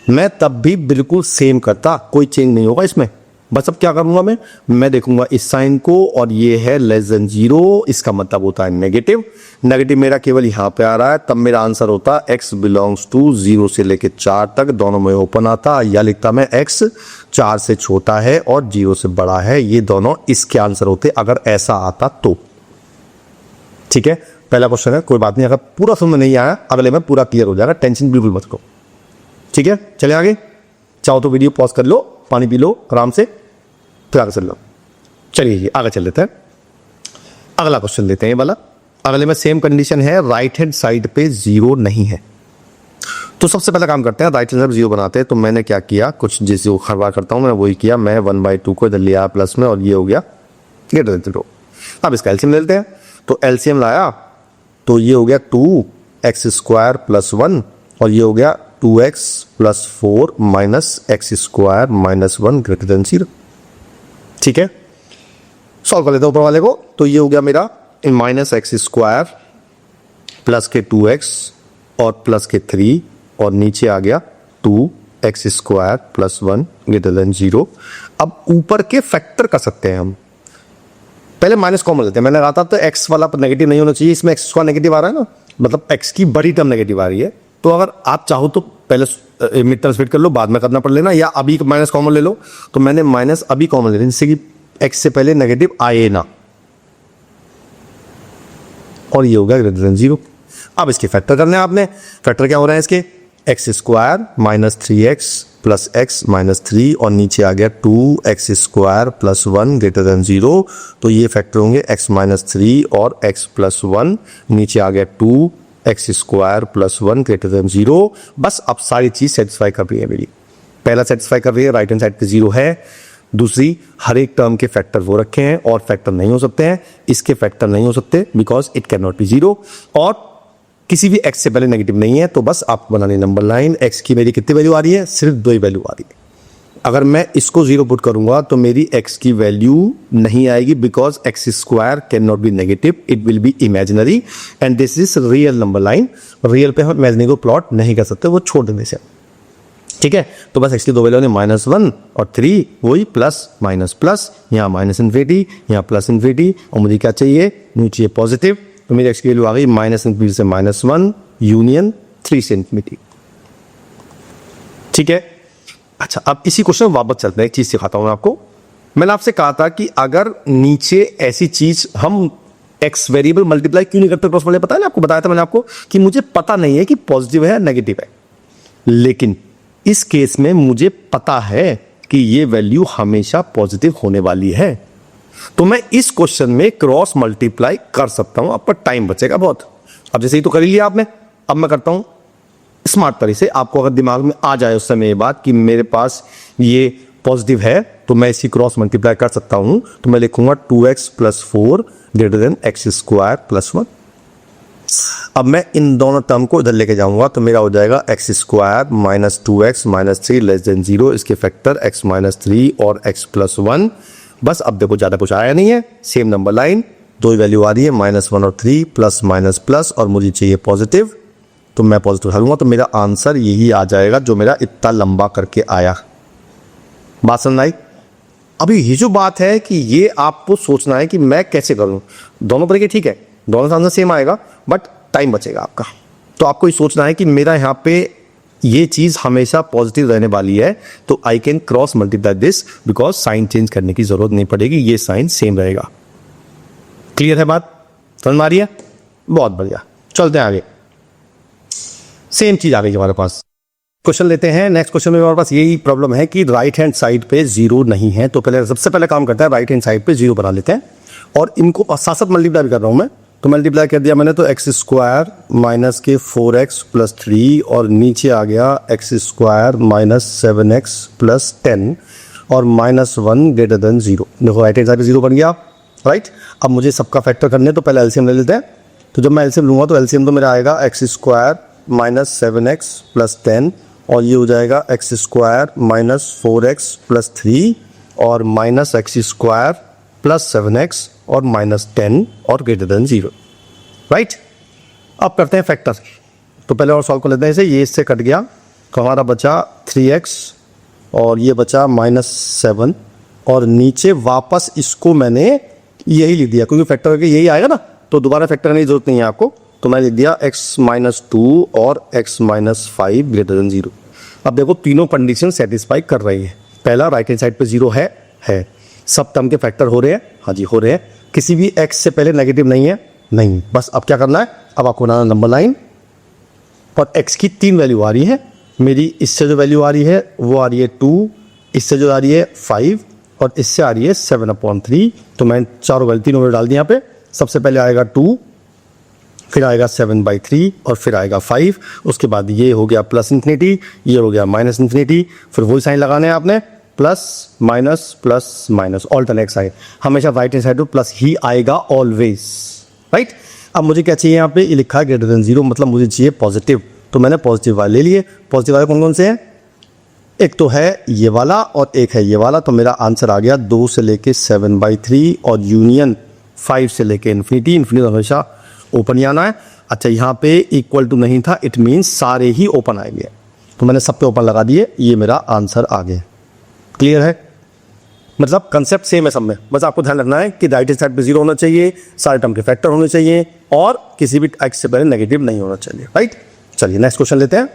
मैं तब भी बिल्कुल सेम करता, कोई चेंज नहीं होगा इसमें। बस अब क्या करूंगा मैं देखूंगा इस साइन को, और ये है <0, इसका मतलब होता है नेगेटिव। नेगेटिव मेरा केवल यहां पे आ रहा है, तब मेरा आंसर होता x बिलोंग्स टू 0 से लेके 4 तक, दोनों में ओपन आता, या लिखता मैं x 4 से छोटा है और 0 से बड़ा है। ये दोनों इसके आंसर होते अगर ऐसा आता तो। ठीक है, पहला क्वेश्चन है, कोई बात नहीं, अगर पूरा समझ में नहीं आया अगले में पूरा क्लियर हो जाएगा, टेंशन बिल्कुल मत लो। ठीक है, चले आगे। चाहो तो वीडियो पॉज कर लो, पानी पी लो आराम से, फिर आगे चल लो। चलिए जी आगे चल लेते हैं, अगला क्वेश्चन लेते हैं ये वाला। अगले में सेम कंडीशन है, राइट हैंड साइड पे 0 नहीं है। तो सबसे पहला काम करते हैं, राइट हैंड साइड 0 बनाते हैं। तो मैंने क्या किया, कुछ जैसे हर बार करता हूं मैं वही किया, मैं 1/2 को इधर लिया प्लस में, और ये हो गया >0। अब इसका एलसीएम ले लेते हैं। तो एलसीएम लाया तो ये हो गया 2x² + 1, और ये हो गया 2x + 4 - x² - 1 > 0। ठीक है, सॉल्व कर लेते हैं ऊपर वाले को। तो ये हो गया मेरा -x² प्लस के 2x और प्लस के 3, और नीचे आ गया 2x² + 1 > 0। अब ऊपर के फैक्टर कर सकते हैं हम, पहले माइनस कॉमन लेते हैं। मैंने कहा था तो x वाला नेगेटिव नहीं होना चाहिए, इसमें x² नेगेटिव आ रहा है ना, मतलब x की बड़ी टर्म नेगेटिव आ रही है। तो अगर आप चाहो तो पहले मिड टर्म स्प्लिट कर लो, बाद में करना पड़ लेना, या अभी माइनस कॉमन ले लो। तो मैंने माइनस अभी कॉमन ले लिया, जिससे कि x से पहले नेगेटिव आए ना, और ये हो गया > 0। अब इसके फैक्टर करने हैं आपने। फैक्टर क्या हो रहा है इसके, x² - 3x + x - 3, और नीचे आ गया 2x² + 1 > 0। तो ये फैक्टर होंगे x - 3 और x + 1, नीचे आ गया 2x² + 1 > 0। बस अब सारी चीज सेटिस्फाई कर रही है मेरी। पहला सेटिस्फाई कर रही है, राइट हैंड साइड पे 0 है। दूसरी, हर एक टर्म के फैक्टर वो रखे हैं और फैक्टर नहीं हो सकते हैं, इसके फैक्टर नहीं हो सकते because it can not be 0, और किसी भी x से पहले नेगेटिव नहीं है। तो बस आपको बनानी नंबर लाइन। x की मेरी कितनी वैल्यू आ रही है, सिर्फ 2 ही वैल्यू आ रही है। अगर मैं इसको 0 पुट करूंगा तो मेरी x की वैल्यू नहीं आएगी, because x² can not be negative, it will be imaginary, and this is real number line. Real पे हम इमेजिनरी को प्लॉट नहीं कर सकते, वो छोड़ देने से। ठीक है, तो बस x की 2 वैल्यू ने -1 और 3, वही प्लस माइनस प्लस, यहाँ -इंफिनिटी, यहाँ +इंफिनिटी, और मुझे क्या चाहिए, नीचे पॉजिटिव। तो मेरी x की वैल्यू आ गई -इंफिनिटी से -1 यूनियन 3 से इंफिनिटी। ठीक है, अच्छा अब इसी क्वेश्चन में वापस चलते हैं। एक चीज सिखाता हूं मैं आपको। मैंने आपसे कहा था कि अगर नीचे ऐसी चीज हम x वेरिएबल मल्टीप्लाई क्यों नहीं करते क्रॉस मल्टीप्लाई, पता है ना आपको, बताया था मैंने आपको कि मुझे पता नहीं है कि पॉजिटिव है या नेगेटिव है, लेकिन इस केस में मुझे पता है कि ये वैल्यू हमेशा पॉजिटिव होने वाली है। तो मैं इस क्वेश्चन में क्रॉस मल्टीप्लाई कर सकता हूं, आप पर टाइम बचेगा बहुत। अब जैसे ही तो कर ही लिया आपने, अब मैं करता हूं स्मार्ट तरीके से। आपको अगर दिमाग में आ जाए उस समय ये बात कि मेरे पास ये पॉजिटिव है, तो मैं इसी क्रॉस मल्टीप्लाई कर सकता हूं। तो मैं लिखूंगा 2x + 4 > x² + 1। अब मैं इन दोनों टर्म को इधर लेके जाऊंगा तो मेरा हो जाएगा x square minus 2x minus 3 less than 0, इसके फैक्टर x माइनस 3 और x प्लस 1। बस अब देखो ज़्यादा कुछ आया नहीं है, सेम नंबर लाइन, दो ही वैल्यू आ रही है -1 और 3, प्लस माइनस प्लस, और मुझे चाहिए पॉजिटिव, तो मैं पॉजिटिव उठाऊंगा तो मेरा आंसर यही आ जाएगा जो मेरा इतना लंबा करके आया। बात समझ आई? अभी ये जो बात है कि ये आपको सोचना है कि मैं कैसे करूं, दोनों तरीके ठीक है, दोनों का आंसर सेम आएगा, बट टाइम बचेगा आपका। तो आपको ये सोचना है कि मेरा यहाँ पे ये चीज़ हमेशा पॉजिटिव रहने वाली है, तो I can cross multiply this because sign change करने की जरूरत नहीं पड़ेगी, ये साइन सेम रहेगा। क्लियर है बात? समझ में आ रही है? बहुत बढ़िया, चलते हैं आगे। सेम चीज आ गई हमारे पास। क्वेश्चन लेते हैं। नेक्स्ट क्वेश्चन में हमारे पास यही प्रॉब्लम है कि राइट हैंड साइड पे जीरो नहीं है, तो पहले सबसे पहले काम करता है राइट हैंड साइड पे जीरो बना लेते हैं, और इनको साथ साथ मल्टीप्लाई भी कर रहा हूं मैं। तो मल्टीप्लाई कर दिया मैंने, तो एक्स स्क्वायर माइनस के 4x प्लस 3, और नीचे आ गया x square minus 7x plus 10 और -1 ग्रेटर देन 0। देखो राइट हैंड साइड पे जीरो बन गया, राइट। अब मुझे सबका फैक्टर करने, तो पहले एलसीएम ले लेते हैं। तो जब मैं एलसीएम लूंगा तो एलसीएम तो मेरा आएगा x square minus 7x plus 10, और ये हो जाएगा x square minus 4x plus 3 और minus x square plus 7x और माइनस 10 और ग्रेटर देन 0, राइट। अब करते हैं फैक्टर। तो पहले और सॉल्व कर लेते हैं इसे। ये इससे कट गया तो हमारा बचा 3x और ये बचा -7, और नीचे वापस इसको मैंने यही लिख दिया क्योंकि फैक्टर करके यही आएगा ना, तो दोबारा फैक्टर करने की जरूरत नहीं है आपको। तो मैं लिख दिया x माइनस 2 और x माइनस 5 ग्रेटर देन 0। अब देखो तीनों कंडीशन सेटिस्फाई कर रही है। पहला राइट हैंड साइड पे जीरो है, सब टर्म के फैक्टर हो रहे हैं, हाँ जी हो रहे हैं, किसी भी x से पहले नेगेटिव नहीं है, नहीं। बस अब क्या करना है, अब आपको बनाना नंबर लाइन, और x की 3 वैल्यू आ रही है मेरी। इससे जो वैल्यू आ रही है वो आ रही है 2, इससे जो आ रही है 5, और इससे आ रही है 7/3। तो मैं तीनों वैल्यू डाल दी यहाँ पे। सबसे पहले आएगा 2, फिर आएगा 7/3 और फिर आएगा 5। उसके बाद ये हो गया प्लस इन्फिनिटी, ये हो गया माइनस इन्फिनिटी, फिर वही साइन लगाने हैं आपने, प्लस माइनस ऑल्टरनेट साइड। हमेशा राइट हैंड साइड पे प्लस ही आएगा ऑलवेज, राइट। अब मुझे क्या चाहिए, यहाँ पे ये लिखा है ग्रेटर देन 0, मतलब मुझे चाहिए पॉजिटिव। तो मैंने पॉजिटिव वाले ले लिए। पॉजिटिव वाले कौन कौन से हैं, एक तो है ये वाला और एक है ये वाला। तो मेरा आंसर आ गया 2 से लेके 7/3 और यूनियन 5 से लेके इन्फिनिटी। इन्फिनिटी हमेशा ओपन ही आना है। अच्छा यहाँ पे इक्वल टू नहीं था, इट मीन्स सारे ही ओपन आएंगे, तो मैंने सब पे ओपन लगा दिए, ये मेरा आंसर आ गया। क्लियर है? मतलब कंसेप्ट सेम है सब में, बस आपको ध्यान रखना है कि राइट हैंड साइड पे जीरो होना चाहिए, सारे टर्म के फैक्टर होने चाहिए, और किसी भी एक्स से पहले नेगेटिव नहीं होना चाहिए, राइट। चलिए नेक्स्ट क्वेश्चन लेते हैं।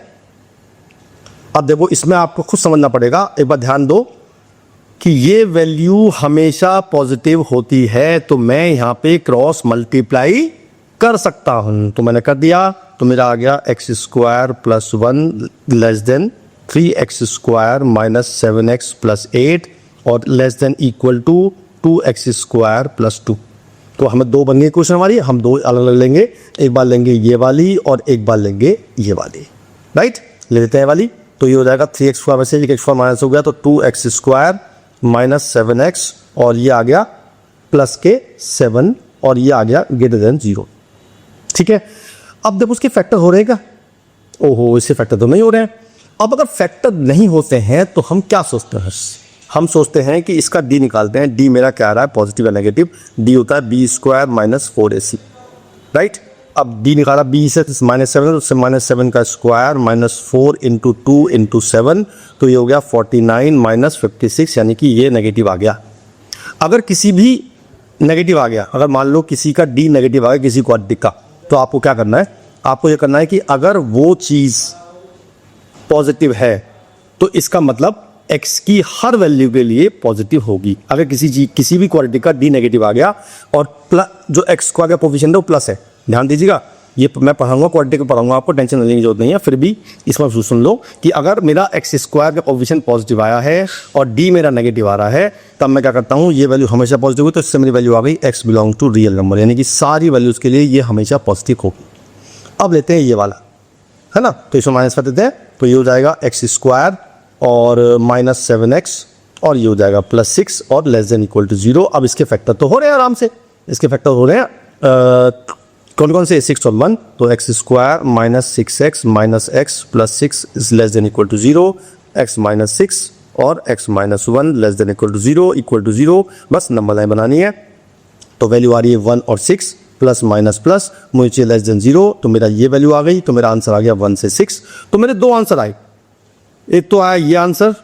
अब देखो इसमें आपको खुद समझना पड़ेगा, एक बार ध्यान दो कि ये वैल्यू हमेशा पॉजिटिव होती है, तो मैं यहाँ पे क्रॉस मल्टीप्लाई कर सकता हूं। तो मैंने कर दिया, तो मेरा आ गया x square plus 1 less than 3x square minus 7x plus 8 और less than equal to 2x square plus 2। तो हमें दो बन गई क्वेश्चन हमारी, हम दो अलग अलग लेंगे, एक बार लेंगे ये वाली और एक बार लेंगे ये वाली, राइट। ले लेते हैं वाली। तो ये हो जाएगा 3x स्क्वायर में से x स्क्वायर माइनस हो गया, तो 2x स्क्वायर माइनस 7x और ये आ गया प्लस के 7 और ये आ गया ग्रेटर देन 0, ठीक है। अब जब उसके फैक्टर हो रहे हैं क्या, ओहो इससे फैक्टर तो नहीं हो रहे हैं। अब अगर फैक्टर नहीं होते हैं तो हम क्या सोचते हैं, हम सोचते हैं कि इसका डी निकालते हैं। डी मेरा क्या आ रहा है, पॉजिटिव या नेगेटिव। डी होता है B square minus 4ac, right. अब डी निकाला बी से -7, उससे -7 का स्क्वायर -4 × 2 × 7, तो ये हो गया 49 - 56, यानी कि ये नेगेटिव आ गया। अगर किसी भी नेगेटिव आ गया, अगर मान लो किसी का डी नेगेटिव आ गया किसी क्वाड्रेटिक का, तो आपको क्या करना है, आपको ये करना है कि अगर वो चीज़ पॉजिटिव है तो इसका मतलब x की हर वैल्यू के लिए पॉजिटिव होगी। अगर किसी भी क्वाड्रेटिक का डी नेगेटिव आ गया और जो x स्क्वायर का कोफिशिएंट है वो प्लस है, ध्यान दीजिएगा, ये मैं पढ़ाऊंगा क्वाड्रेटिक में पढ़ाऊंगा, आपको टेंशन लेने की जरूरत नहीं है। फिर भी इसमें सुन लो कि अगर मेरा x स्क्वायर का कोफिशिएंट पॉजिटिव आया है और d मेरा नेगेटिव आ रहा है, तब मैं क्या करता हूँ, ये वैल्यू हमेशा पॉजिटिव हुई, तो इससे मेरी वैल्यू आ गई x belong to real number, यानी कि सारी वैल्यूज के लिए ये हमेशा पॉजिटिव होगी। अब लेते हैं ये वाला, है ना, तो इसमें माइनस कर देते हैं, तो ये हो जाएगा x स्क्वायर और -7x और ये हो जाएगा +6 और लेस देन इक्वल टू 0। अब इसके फैक्टर तो हो रहे हैं आराम से, इसके फैक्टर हो रहे हैं कौन कौन से 6 और 1, तो x square minus 6x minus x plus 6 is less than equal to 0, x minus 6 और x minus 1 less than equal to 0 equal to 0, बस नंबर लाइन बनानी है। तो वैल्यू आ रही है 1 और 6 प्लस माइनस प्लस, मुझे चाहिए लेस देन 0, तो मेरा ये वैल्यू आ गई, तो मेरा आंसर आ गया 1 से 6। तो मेरे दो आंसर आए, एक तो आया ये आंसर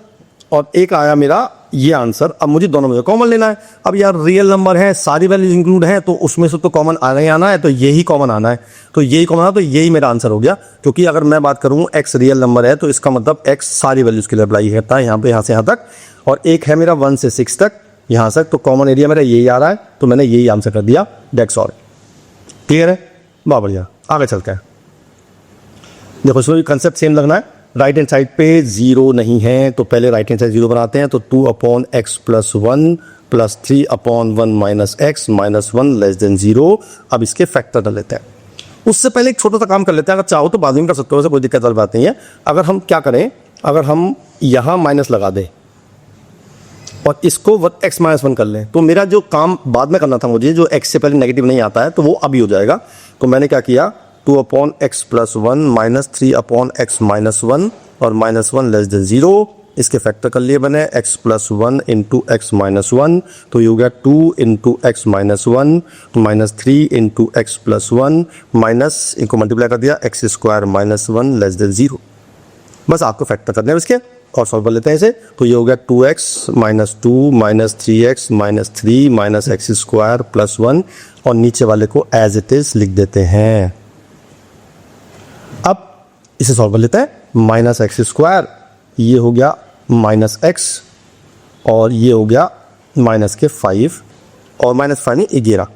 और एक आया मेरा ये आंसर। अब मुझे दोनों में कॉमन लेना है। अब यार रियल नंबर है, सारी वैल्यूज इंक्लूड है, तो उसमें से तो कॉमन आना ही आना है, तो यही कॉमन आना है, तो यही कॉमन आना, तो यही मेरा आंसर हो गया। क्योंकि अगर मैं बात करूं x रियल नंबर है तो इसका मतलब x सारी वैल्यूज के लिए अप्लाई करता है, यहाँ से यहाँ तक, और एक है मेरा 1 से 6 तक यहाँ तक, तो कॉमन एरिया मेरा यही आ रहा है, तो मैंने यही आंसर कर दिया, डेट्स ऑल। क्लियर है, बहुत बढ़िया। आगे चलते हैं, देखो इसमें भी कंसेप्ट सेम लगना है। राइट हैंड साइड पे 0 नहीं है, तो पहले राइट हैंड साइड 0 बनाते हैं, तो 2/x plus 1 plus 3/1 minus x minus 1 less then 0। अब इसके फैक्टर डाल लेते हैं। उससे पहले एक छोटा सा काम कर लेते हैं, अगर चाहो तो बाद में कर सकते हो, वैसे कोई दिक्कत वाली बात नहीं है। अगर हम क्या करें, अगर हम यहाँ माइनस लगा दें और इसको x माइनस 1 कर लें, तो मेरा जो काम बाद में करना था मुझे, जो x से पहले नेगेटिव नहीं आता है, तो वो अभी हो जाएगा। तो मैंने क्या किया, 2/x plus 1 minus 3/x minus 1 और माइनस 1 लेस देन 0, इसके फैक्टर कर लिए मैंने, x plus 1 into x minus 1, तो ये हो गया 2 into x minus 1 minus 3 into x plus 1 minus, इनको मल्टीप्लाई कर दिया, x square minus 1 less then 0। बस आपको फैक्टर करने हैं इसके और सॉल्व कर लेते हैं इसे। तो ये हो गया 2x minus 2 minus 3x minus 3 minus x square plus 1, और नीचे वाले को एज इट इज लिख देते हैं। अब इसे सॉल्व कर लेते हैं, माइनस एक्स स्क्वायर, ये हो गया माइनस एक्स, और ये हो गया माइनस के 5, और माइनस 5 नहीं 11,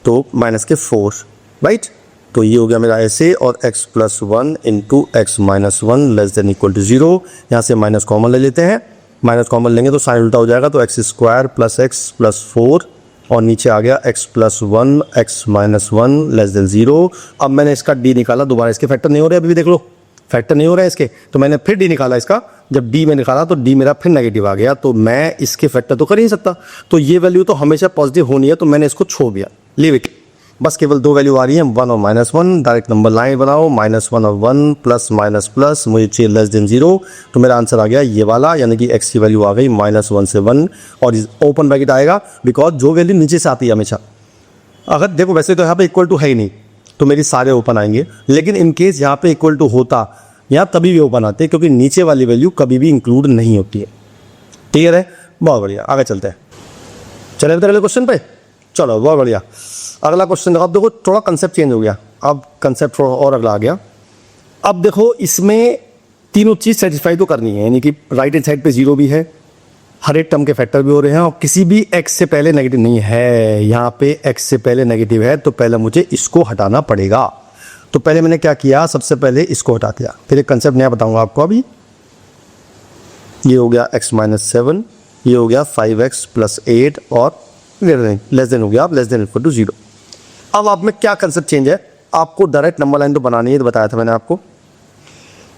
तो माइनस के 4, राइट। तो ये हो गया मेरा ऐसे, और x plus 1 into x minus 1 less than equal to 0। यहाँ से माइनस कॉमन ले लेते हैं, माइनस कॉमन लेंगे तो साइन उल्टा हो जाएगा, तो x square plus x plus 4, और नीचे आ गया x plus 1 x minus 1 less then 0। अब मैंने इसका d निकाला, दोबारा इसके फैक्टर नहीं हो रहे, अभी भी देख लो फैक्टर नहीं हो रहा है इसके, तो मैंने फिर d निकाला इसका। जब d में निकाला तो d मेरा फिर नेगेटिव आ गया, तो मैं इसके फैक्टर तो कर ही नहीं सकता, तो ये वैल्यू तो हमेशा पॉजिटिव होनी है, तो मैंने इसको छोड़ दिया, लीव इट। बस केवल दो वैल्यू आ रही है, 1 और माइनस 1, डायरेक्ट नंबर लाइन बनाओ, माइनस 1 और 1 प्लस माइनस प्लस, मुझे चाहिए लेस देन 0, तो मेरा आंसर आ गया ये वाला, यानी कि x की वैल्यू आ गई माइनस 1 से 1, और ओपन ब्रैकेट आएगा, बिकॉज जो वैल्यू नीचे से आती है हमेशा, अगर देखो वैसे तो यहाँ पे इक्वल टू है ही नहीं, तो मेरी सारे ओपन आएंगे, लेकिन इन केस यहाँ पे इक्वल टू होता, यहाँ तभी भी ओपन आते हैं, क्योंकि नीचे वाली वैल्यू कभी भी इंक्लूड नहीं होती है। क्लियर है, बहुत बढ़िया। आगे चलते हैं, चले अगले क्वेश्चन पे, चलो बहुत बढ़िया। अगला क्वेश्चन अब देखो, थोड़ा कंसेप्ट चेंज हो गया, अब कंसेप्ट थोड़ा और अगला आ गया। अब देखो इसमें तीनों चीज़ सेटिस्फाई तो करनी है, यानी कि राइट हैंड साइड पे 0 भी है, हर एक टर्म के फैक्टर भी हो रहे हैं, और किसी भी x से पहले नेगेटिव नहीं है। यहाँ पे x से पहले नेगेटिव है, तो पहले मुझे इसको हटाना पड़ेगा। तो पहले मैंने क्या किया, सबसे पहले इसको हटा दिया, फिर एक कंसेप्ट नया बताऊंगा आपको अभी। ये हो गया x माइनस 7, ये हो गया 5x प्लस 8, और लेस देन हो गया, अब लेस देन इक्वल टू 0। अब आप में क्या कंसेप्ट चेंज है, आपको डायरेक्ट नंबर लाइन तो बनानी है, तो बताया था मैंने आपको।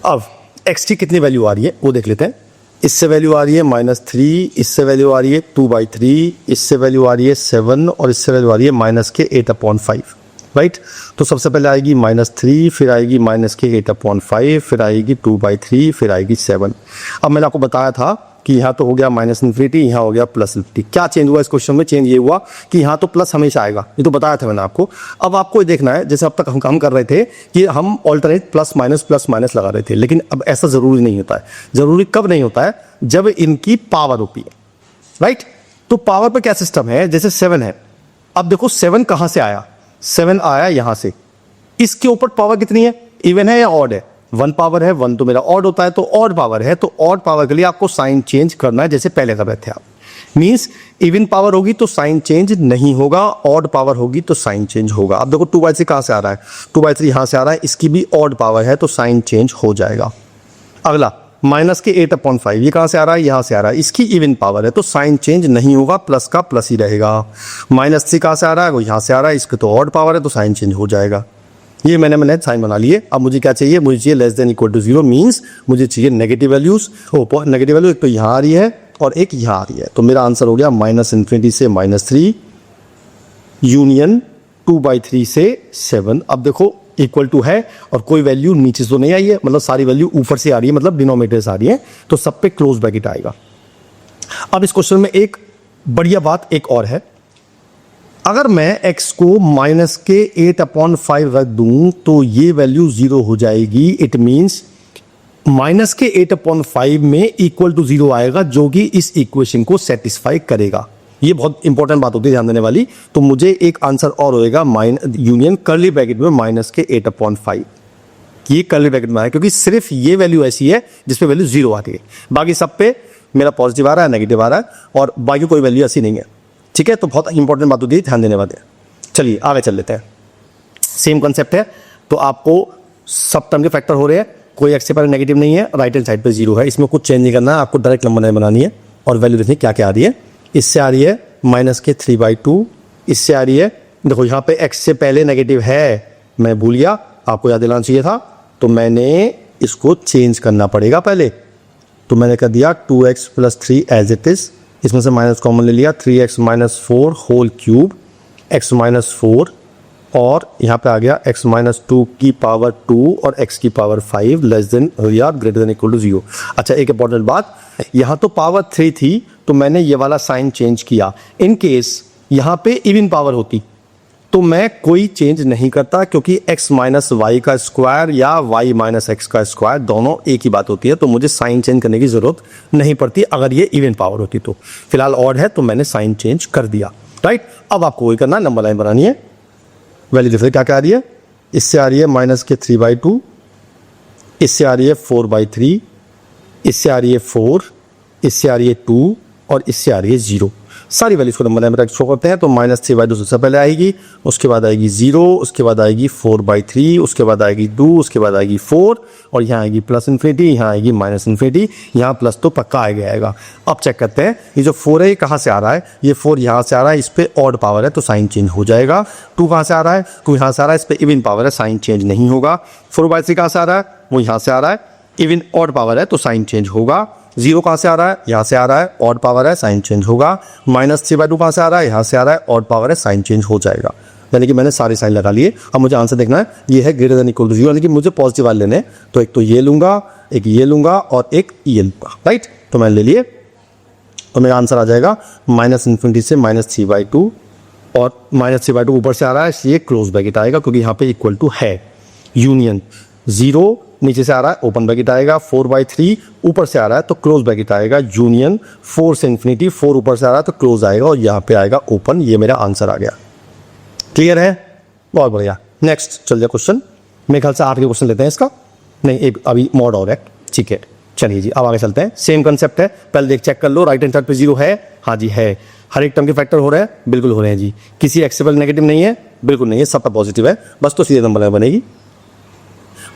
अब x की कितनी वैल्यू आ रही है वो देख लेते हैं। इससे वैल्यू आ रही है -3, इससे वैल्यू आ रही है 2/3, इससे वैल्यू आ रही है 7, और इससे वैल्यू आ रही है माइनस के 8/5, राइट। तो सबसे पहले आएगी -3, फिर आएगी माइनस के 8/5, फिर आएगी 2/3, फिर आएगी 7। अब मैंने आपको बताया था कि यहाँ तो हो गया -∞, यहाँ हो गया +∞। क्या चेंज हुआ इस क्वेश्चन में, चेंज ये हुआ कि यहाँ तो प्लस हमेशा आएगा, ये तो बताया था मैंने आपको। अब आपको ये देखना है, जैसे अब तक हम काम कर रहे थे कि हम ऑल्टरनेट प्लस माइनस लगा रहे थे, लेकिन अब ऐसा ज़रूरी नहीं होता है। ज़रूरी कब नहीं होता है, जब इनकी पावर होती है, राइट। तो पावर पर क्या सिस्टम है, जैसे 7 है, अब देखो 7 कहाँ से आया, 7 आया यहाँ से, इसके ऊपर पावर कितनी है, इवन है या ऑड है, 1 पावर है, 1 तो मेरा ऑड होता है, तो ऑड पावर है, तो ऑड पावर के लिए आपको साइन चेंज करना है, जैसे पहले कर रहे थे आप। मीन्स इवन पावर होगी तो साइन चेंज नहीं होगा, ऑड पावर होगी तो साइन चेंज होगा। अब देखो 2/3 कहाँ से आ रहा है, 2/3 यहाँ से आ रहा है, इसकी भी ऑड पावर है, तो साइन चेंज हो जाएगा। अगला माइनस के 8/5, ये कहाँ से आ रहा है, यहाँ से आ रहा है, इसकी इवन पावर है, तो साइन चेंज नहीं होगा, प्लस का प्लस ही रहेगा। -3 कहाँ से आ रहा है, वो यहाँ से आ रहा है, इसकी तो ऑड पावर है, तो साइन चेंज हो जाएगा। ये मैंने साइन बना लिए। अब मुझे क्या चाहिए, मुझे चाहिए less than equal to 0, means मुझे चाहिए नेगेटिव वैल्यूज। नेगेटिव वैल्यू एक तो यहाँ आ रही है और एक यहाँ आ रही है, तो मेरा आंसर हो गया -∞ से -3 यूनियन 2/3 से 7। अब देखो इक्वल टू है और कोई वैल्यू नीचे से तो नहीं आई है, मतलब सारी वैल्यू ऊपर से आ रही है, मतलब डिनोमिनेटर से आ रही है, तो सब पे क्लोज ब्रैकेट आएगा। अब इस क्वेश्चन में एक बढ़िया बात एक और है, अगर मैं x को माइनस के 8/5 रख दूं तो ये वैल्यू 0 हो जाएगी। इट मीन्स माइनस के 8/5 में इक्वल टू 0 आएगा, जो कि इस इक्वेशन को सेटिस्फाई करेगा। ये बहुत इंपॉर्टेंट बात होती है ध्यान देने वाली। तो मुझे एक आंसर और होएगा यूनियन कर्ली ब्रैकेट में माइनस के 8/5। ये कर्ली ब्रैकेट में है क्योंकि सिर्फ ये वैल्यू ऐसी है जिसपे वैल्यू 0 आती है, बाकी सब पे मेरा पॉजिटिव आ रहा है, नेगेटिव आ रहा है, और बाकी कोई वैल्यू ऐसी नहीं है। ठीक है, तो बहुत इंपॉर्टेंट बात होती है, ध्यान देने वाले हैं। चलिए आगे चल लेते हैं। सेम कॉन्सेप्ट है, तो आपको सब टर्म के फैक्टर हो रहे हैं, कोई एक्स से पहले नेगेटिव नहीं है, राइट हैंड साइड पे 0 है, इसमें कुछ चेंज नहीं करना है, आपको डायरेक्ट नंबर लाइन बनानी है और वैल्यू देखनी क्या क्या आ रही है। इससे आ रही है माइनस के 3/2, इससे आ रही है, देखो यहाँ पे एक्स से पहले नेगेटिव है, मैं भूल गया, आपको याद दिलाना चाहिए था, तो मैंने इसको चेंज करना पड़ेगा पहले। तो मैंने कर दिया 2x + 3 एज इट इज, इसमें से माइनस कॉमन ले लिया, 3x - 4 होल क्यूब, x - 4, और यहाँ पे आ गया x - 2 की पावर 2 और x की पावर 5 लेस देन या ग्रेटर देन इक्वल टू 0। अच्छा, एक इंपॉर्टेंट बात, यहाँ तो पावर 3 थी तो मैंने ये वाला साइन चेंज किया। इन केस यहाँ पे इवन पावर होती तो मैं कोई चेंज नहीं करता, क्योंकि x - y का स्क्वायर या y - x का स्क्वायर दोनों एक ही बात होती है, तो मुझे साइन चेंज करने की जरूरत नहीं पड़ती अगर ये इवन पावर होती तो। फिलहाल ऑड है तो मैंने साइन चेंज कर दिया, राइट। अब आपको वही करना है, नंबर लाइन बनानी है। वैल्यू देखिए क्या क्या आ रही है, इससे आ रही है माइनस के 3/2, इससे आ रही है 4/3, इससे आ रही है 4, इससे आ रही है 2 और इससे आ रही है 0। सारी वैल्यूज को नंबर लाइन में रख शो करते हैं, तो -3/2 सबसे पहले आएगी, उसके बाद आएगी 0, उसके बाद आएगी 4/3, उसके बाद आएगी 2, उसके बाद आएगी 4, और यहाँ आएगी +∞, यहाँ आएगी -∞, यहाँ प्लस तो पक्का आ गया। अब चेक करते हैं ये जो 4 है ये कहाँ से आ रहा है, ये 4 यहाँ से आ रहा है, इस पर ऑड पावर है तो साइन चेंज हो जाएगा। 2 कहाँ से आ रहा है, 2 यहाँ से आ रहा है, इस पर इवन पावर है, साइन चेंज नहीं होगा। 4/3 कहाँ से आ रहा है, वो यहाँ से आ रहा है, इवन ऑड पावर है तो साइन चेंज होगा। 0 कहाँ से आ रहा है, यहाँ से आ रहा है, ऑड पावर है, साइन चेंज होगा। -3/2 कहाँ से आ रहा है, यहाँ से आ रहा है, ऑड पावर है, साइन चेंज हो जाएगा। यानी कि मैंने सारे साइन लगा लिए। अब मुझे आंसर देखना है, ये है ग्रेटर देन इक्वल टू 0, यानी कि मुझे पॉजिटिव वाले लेने, तो एक तो ये लूंगा, एक ये लूंगा और एक ये लूंगा, राइट। तो मैंने ले लिए, तो मेरा आंसर आ जाएगा -∞ से -3/2, और -3/2 ऊपर से आ रहा है इसलिए क्लोज ब्रैकेट आएगा, क्योंकि यहाँ पे इक्वल टू है। यूनियन 0 नीचे से आ रहा है, ओपन ब्रैकेट आएगा, 4/3 ऊपर से आ रहा है तो क्लोज ब्रैकेट आएगा। यूनियन 4 से ∞, 4 ऊपर से आ रहा है तो क्लोज आएगा, और यहाँ पे आएगा ओपन। ये मेरा आंसर आ गया। क्लियर है, बहुत बढ़िया। नेक्स्ट चल जाए क्वेश्चन, मेरे ख्याल से 8 के क्वेश्चन लेते हैं इसका, नहीं एक अभी मॉड और है, ठीक है। चलिए जी अब आगे चलते हैं। सेम कंसेप्ट है, पहले देख चेक कर लो, राइट हैंड साइड पे 0 है, हाँ जी है। हर एक टर्म के फैक्टर हो रहे हैं, बिल्कुल हो रहे हैं जी। किसी एक्सेबल नेगेटिव नहीं है, बिल्कुल नहीं है, सब पॉजिटिव है, बस तो सीधे नंबर बनेगी।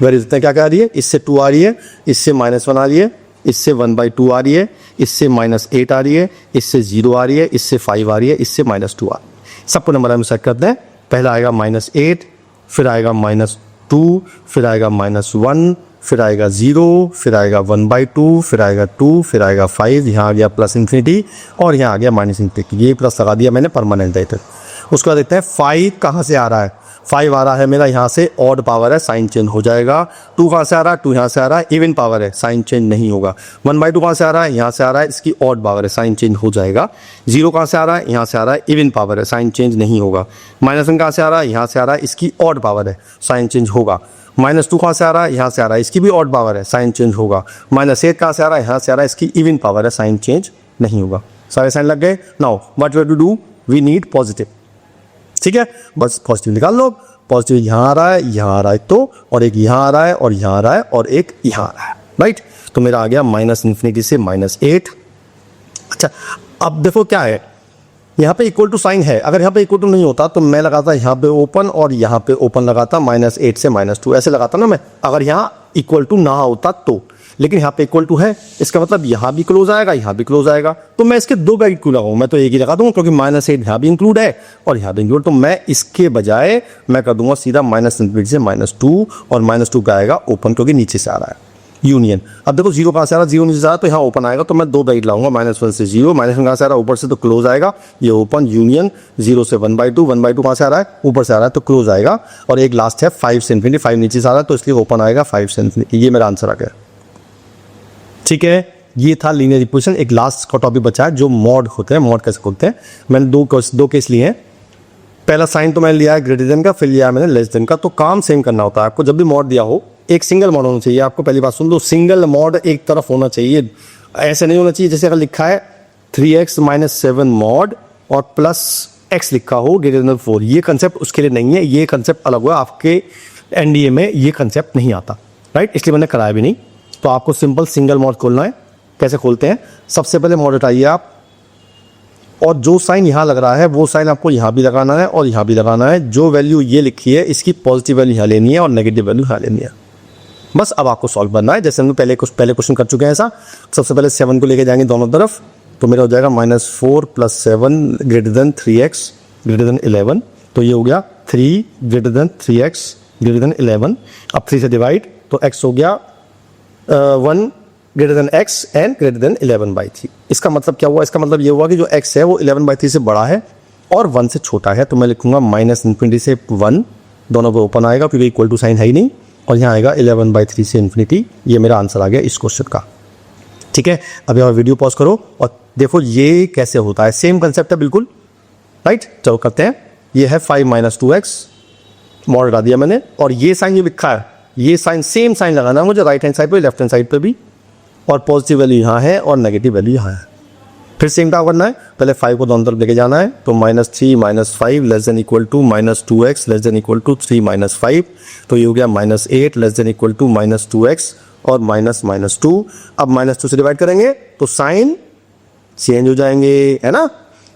वैल्यू क्या क्या आ रही है, इससे 2 आ रही है, इससे -1 आ रही है, इससे 1/2 आ रही है, इससे -8 आ रही है, इससे 0 आ रही है, इससे 5 आ रही है, इससे -2 आ रही है। सबको नंबर में सेट करते हैं। पहला आएगा -8, फिर आएगा -2, फिर आएगा -1, फिर आएगा 0, फिर आएगा 1/2, फिर आएगा 2, फिर आएगा 5, यहाँ आ गया +∞, और यहाँ आ गया -∞। ये प्लस लगा दिया मैंने, परमानेंट है। उसके बाद देखते हैं 5 कहाँ से आ रहा है। 5 आ रहा है मेरा यहाँ से, ऑड पावर है, साइन चेंज हो जाएगा। 2 कहाँ से आ रहा है, 2 यहाँ से आ रहा है, इवन पावर है, साइन चेंज नहीं होगा। 1/2 कहाँ से आ रहा है, यहाँ से आ रहा है, इसकी ऑड पावर है, साइन चेंज हो जाएगा। 0 कहाँ से आ रहा है, यहाँ से आ रहा है, इवन पावर है, साइन चेंज नहीं होगा। -1 कहाँ से आ रहा है, यहाँ से आ रहा है, इसकी ऑड पावर है, साइन चेंज होगा। -2 कहाँ से आ रहा है, यहाँ से आ रहा है, इसकी भी ऑड पावर है, साइन चेंज होगा। -8 कहाँ से आ रहा है, यहाँ से आ रहा है, इसकी इवन पावर है, साइन चेंज नहीं होगा। सारे साइन लग गए। Now what we have to do, we need positive, ठीक है, बस पॉजिटिव निकाल लो। पॉजिटिव यहाँ आ रहा है, यहाँ आ रहा है तो, और एक यहाँ आ रहा है, और यहाँ आ रहा है, और एक यहाँ आ रहा है, राइट। तो मेरा आ गया -∞ से -8। अच्छा अब देखो क्या है, यहाँ पे इक्वल टू साइन है, अगर यहाँ पे इक्वल टू नहीं होता तो मैं लगाता यहाँ पे ओपन और यहाँ पे ओपन लगाता, -8 से -2 ऐसे लगाता ना मैं, अगर यहाँ इक्वल टू ना होता तो। लेकिन यहाँ पे इक्वल टू है, इसका मतलब यहाँ भी क्लोज आएगा, यहाँ भी क्लोज आएगा, तो मैं इसके 2 ब्रैकेट क्यों लगाऊं, मैं तो एक ही लगा दूंगा, क्योंकि -8 यहाँ भी इंक्लूड है और यहाँ भी इंक्लूड। तो मैं इसके बजाय मैं कर दूंगा सीधा -∞ से -2, और -2 का आएगा ओपन, क्योंकि नीचे से आ रहा है। यूनियन। अब देखो जीरो कहाँ से आ रहा है, जीरो नीचे से आ रहा है तो यहाँ ओपन आएगा, तो मैं दो ब्रैकेट लाऊंगा, -1 से 0, -1 कहाँ से आ रहा है ऊपर से तो क्लोज आएगा, ये ओपन यूनियन 0 से 1/2, 1/2 कहाँ से आ रहा है ऊपर से आ रहा है तो क्लोज आएगा, और एक लास्ट है 5 से इन्फिनिटी, 5 नीचे से आ रहा है तो इसलिए ओपन आएगा 5 से इन्फिनिटी। ये मेरा आंसर आ गया। ठीक है, ये था लीनियर इक्वेशन। एक लास्ट का टॉपिक बचा है जो मॉड होते हैं, मॉड कैसे खोलते हैं। मैंने दो केस लिए हैं, पहला साइन तो मैंने लिया है ग्रेटर देन का, फिर लिया है मैंने लेस देन का। तो काम सेम करना होता है आपको, जब भी मॉड दिया हो एक सिंगल मॉड होना चाहिए। आपको पहली बात सुन लो, सिंगल मॉड एक तरफ होना चाहिए, ऐसे नहीं होना चाहिए जैसे अगर लिखा है 3x - 7 मॉड और प्लस x लिखा हो ग्रेटर देन 4, ये कंसेप्ट उसके लिए नहीं है, ये कंसेप्ट अलग हुआ। आपके एनडीए में ये कंसेप्ट नहीं आता, राइट, इसलिए मैंने कराया भी नहीं। तो आपको सिंपल सिंगल मॉड खोलना है। कैसे खोलते हैं, सबसे पहले मॉड हटाइए आप, और जो साइन यहाँ लग रहा है वो साइन आपको यहाँ भी लगाना है और यहाँ भी लगाना है। जो वैल्यू ये लिखी है इसकी पॉजिटिव वैल्यू यहाँ लेनी है और नेगेटिव वैल्यू यहाँ लेनी है। बस अब आपको सॉल्व करना है, जैसे हम पहले क्वेश्चन कर चुके हैं ऐसा। सबसे पहले 7 को लेके जाएंगे दोनों तरफ, तो मेरा हो जाएगा -4 + 7 greater than 3x greater than 11, तो ये हो गया 3 greater than 3x greater than 11। अब 3 से डिवाइड तो x हो गया 1 greater than x and greater than 11/3। इसका मतलब क्या हुआ, इसका मतलब ये हुआ कि जो x है वो 11/3 से बड़ा है और 1 से छोटा है। तो मैं लिखूंगा -∞ से 1, दोनों को ओपन आएगा क्योंकि इक्वल टू साइन है ही नहीं, और यहाँ आएगा 11/3 से इन्फिनिटी। ये मेरा आंसर आ गया इस क्वेश्चन का। ठीक है, अब यहाँ वीडियो पॉज करो और देखो ये कैसे होता है, सेम कंसेप्ट है बिल्कुल, राइट। चलो करते हैं। ये है 5 - 2x, मॉड हटा दिया मैंने, और ये साइन जो लिखा है ये साइन सेम साइन लगाना है मुझे राइट हैंड साइड पे, लेफ्ट हैंड साइड पे भी, और पॉजिटिव वैल्यू यहाँ है और नेगेटिव वैल्यू यहाँ है। फिर सेम क्या करना है, पहले 5 को दोनों तरफ लेके जाना है, तो -3 - 5 less than equal to -2x less than equal to 3 - 5, तो ये हो गया -8 less than equal to -2x और -2। अब -2 से डिवाइड करेंगे तो साइन चेंज हो जाएंगे, है ना,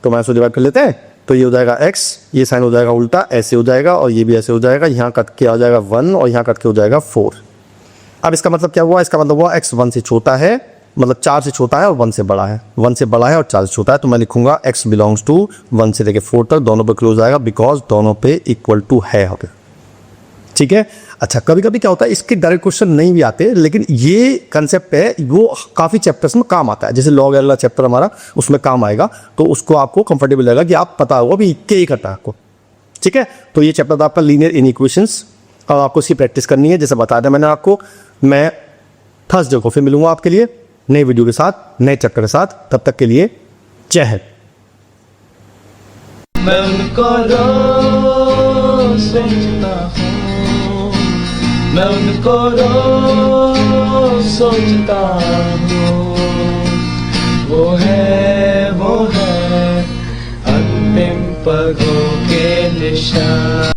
तो -2 डिवाइड कर लेते हैं, तो ये हो जाएगा x, ये साइन हो जाएगा उल्टा, ऐसे हो जाएगा, और ये भी ऐसे हो जाएगा, यहाँ कट के आ जाएगा 1 और यहाँ कट के हो जाएगा 4। अब इसका मतलब क्या हुआ, इसका मतलब हुआ x 1 से छोटा है, मतलब 4 से छोटा है और 1 से बड़ा है, 1 से बड़ा है और 4 से छोटा है, तो मैं लिखूंगा x बिलोंग्स टू 1 से लेके 4 तक, दोनों पे क्लोज आएगा बिकॉज दोनों पे इक्वल टू है। हो गया, ठीक है। अच्छा, कभी कभी क्या होता है इसके डायरेक्ट क्वेश्चन नहीं भी आते, लेकिन ये कंसेप्ट है वो काफ़ी चैप्टर्स में काम आता है, जैसे लॉग वाला चैप्टर हमारा उसमें काम आएगा, तो उसको आपको कंफर्टेबल लगेगा कि आप पता होगा भी क्या ही करता है आपको। ठीक है, तो ये चैप्टर था आपका लीनियर इनइक्वेशंस, और आपको इसकी प्रैक्टिस करनी है जैसे बताया था मैंने आपको। मैं थर्सडे को फिर मिलूंगा आपके लिए नए वीडियो के साथ, नए चैप्टर के साथ। तब तक के लिए जय हिंद। मैं उनको रोज सोचता हूँ, मैं उनको रोज सोचता हूँ, वो है अंतिम पलों के निशान।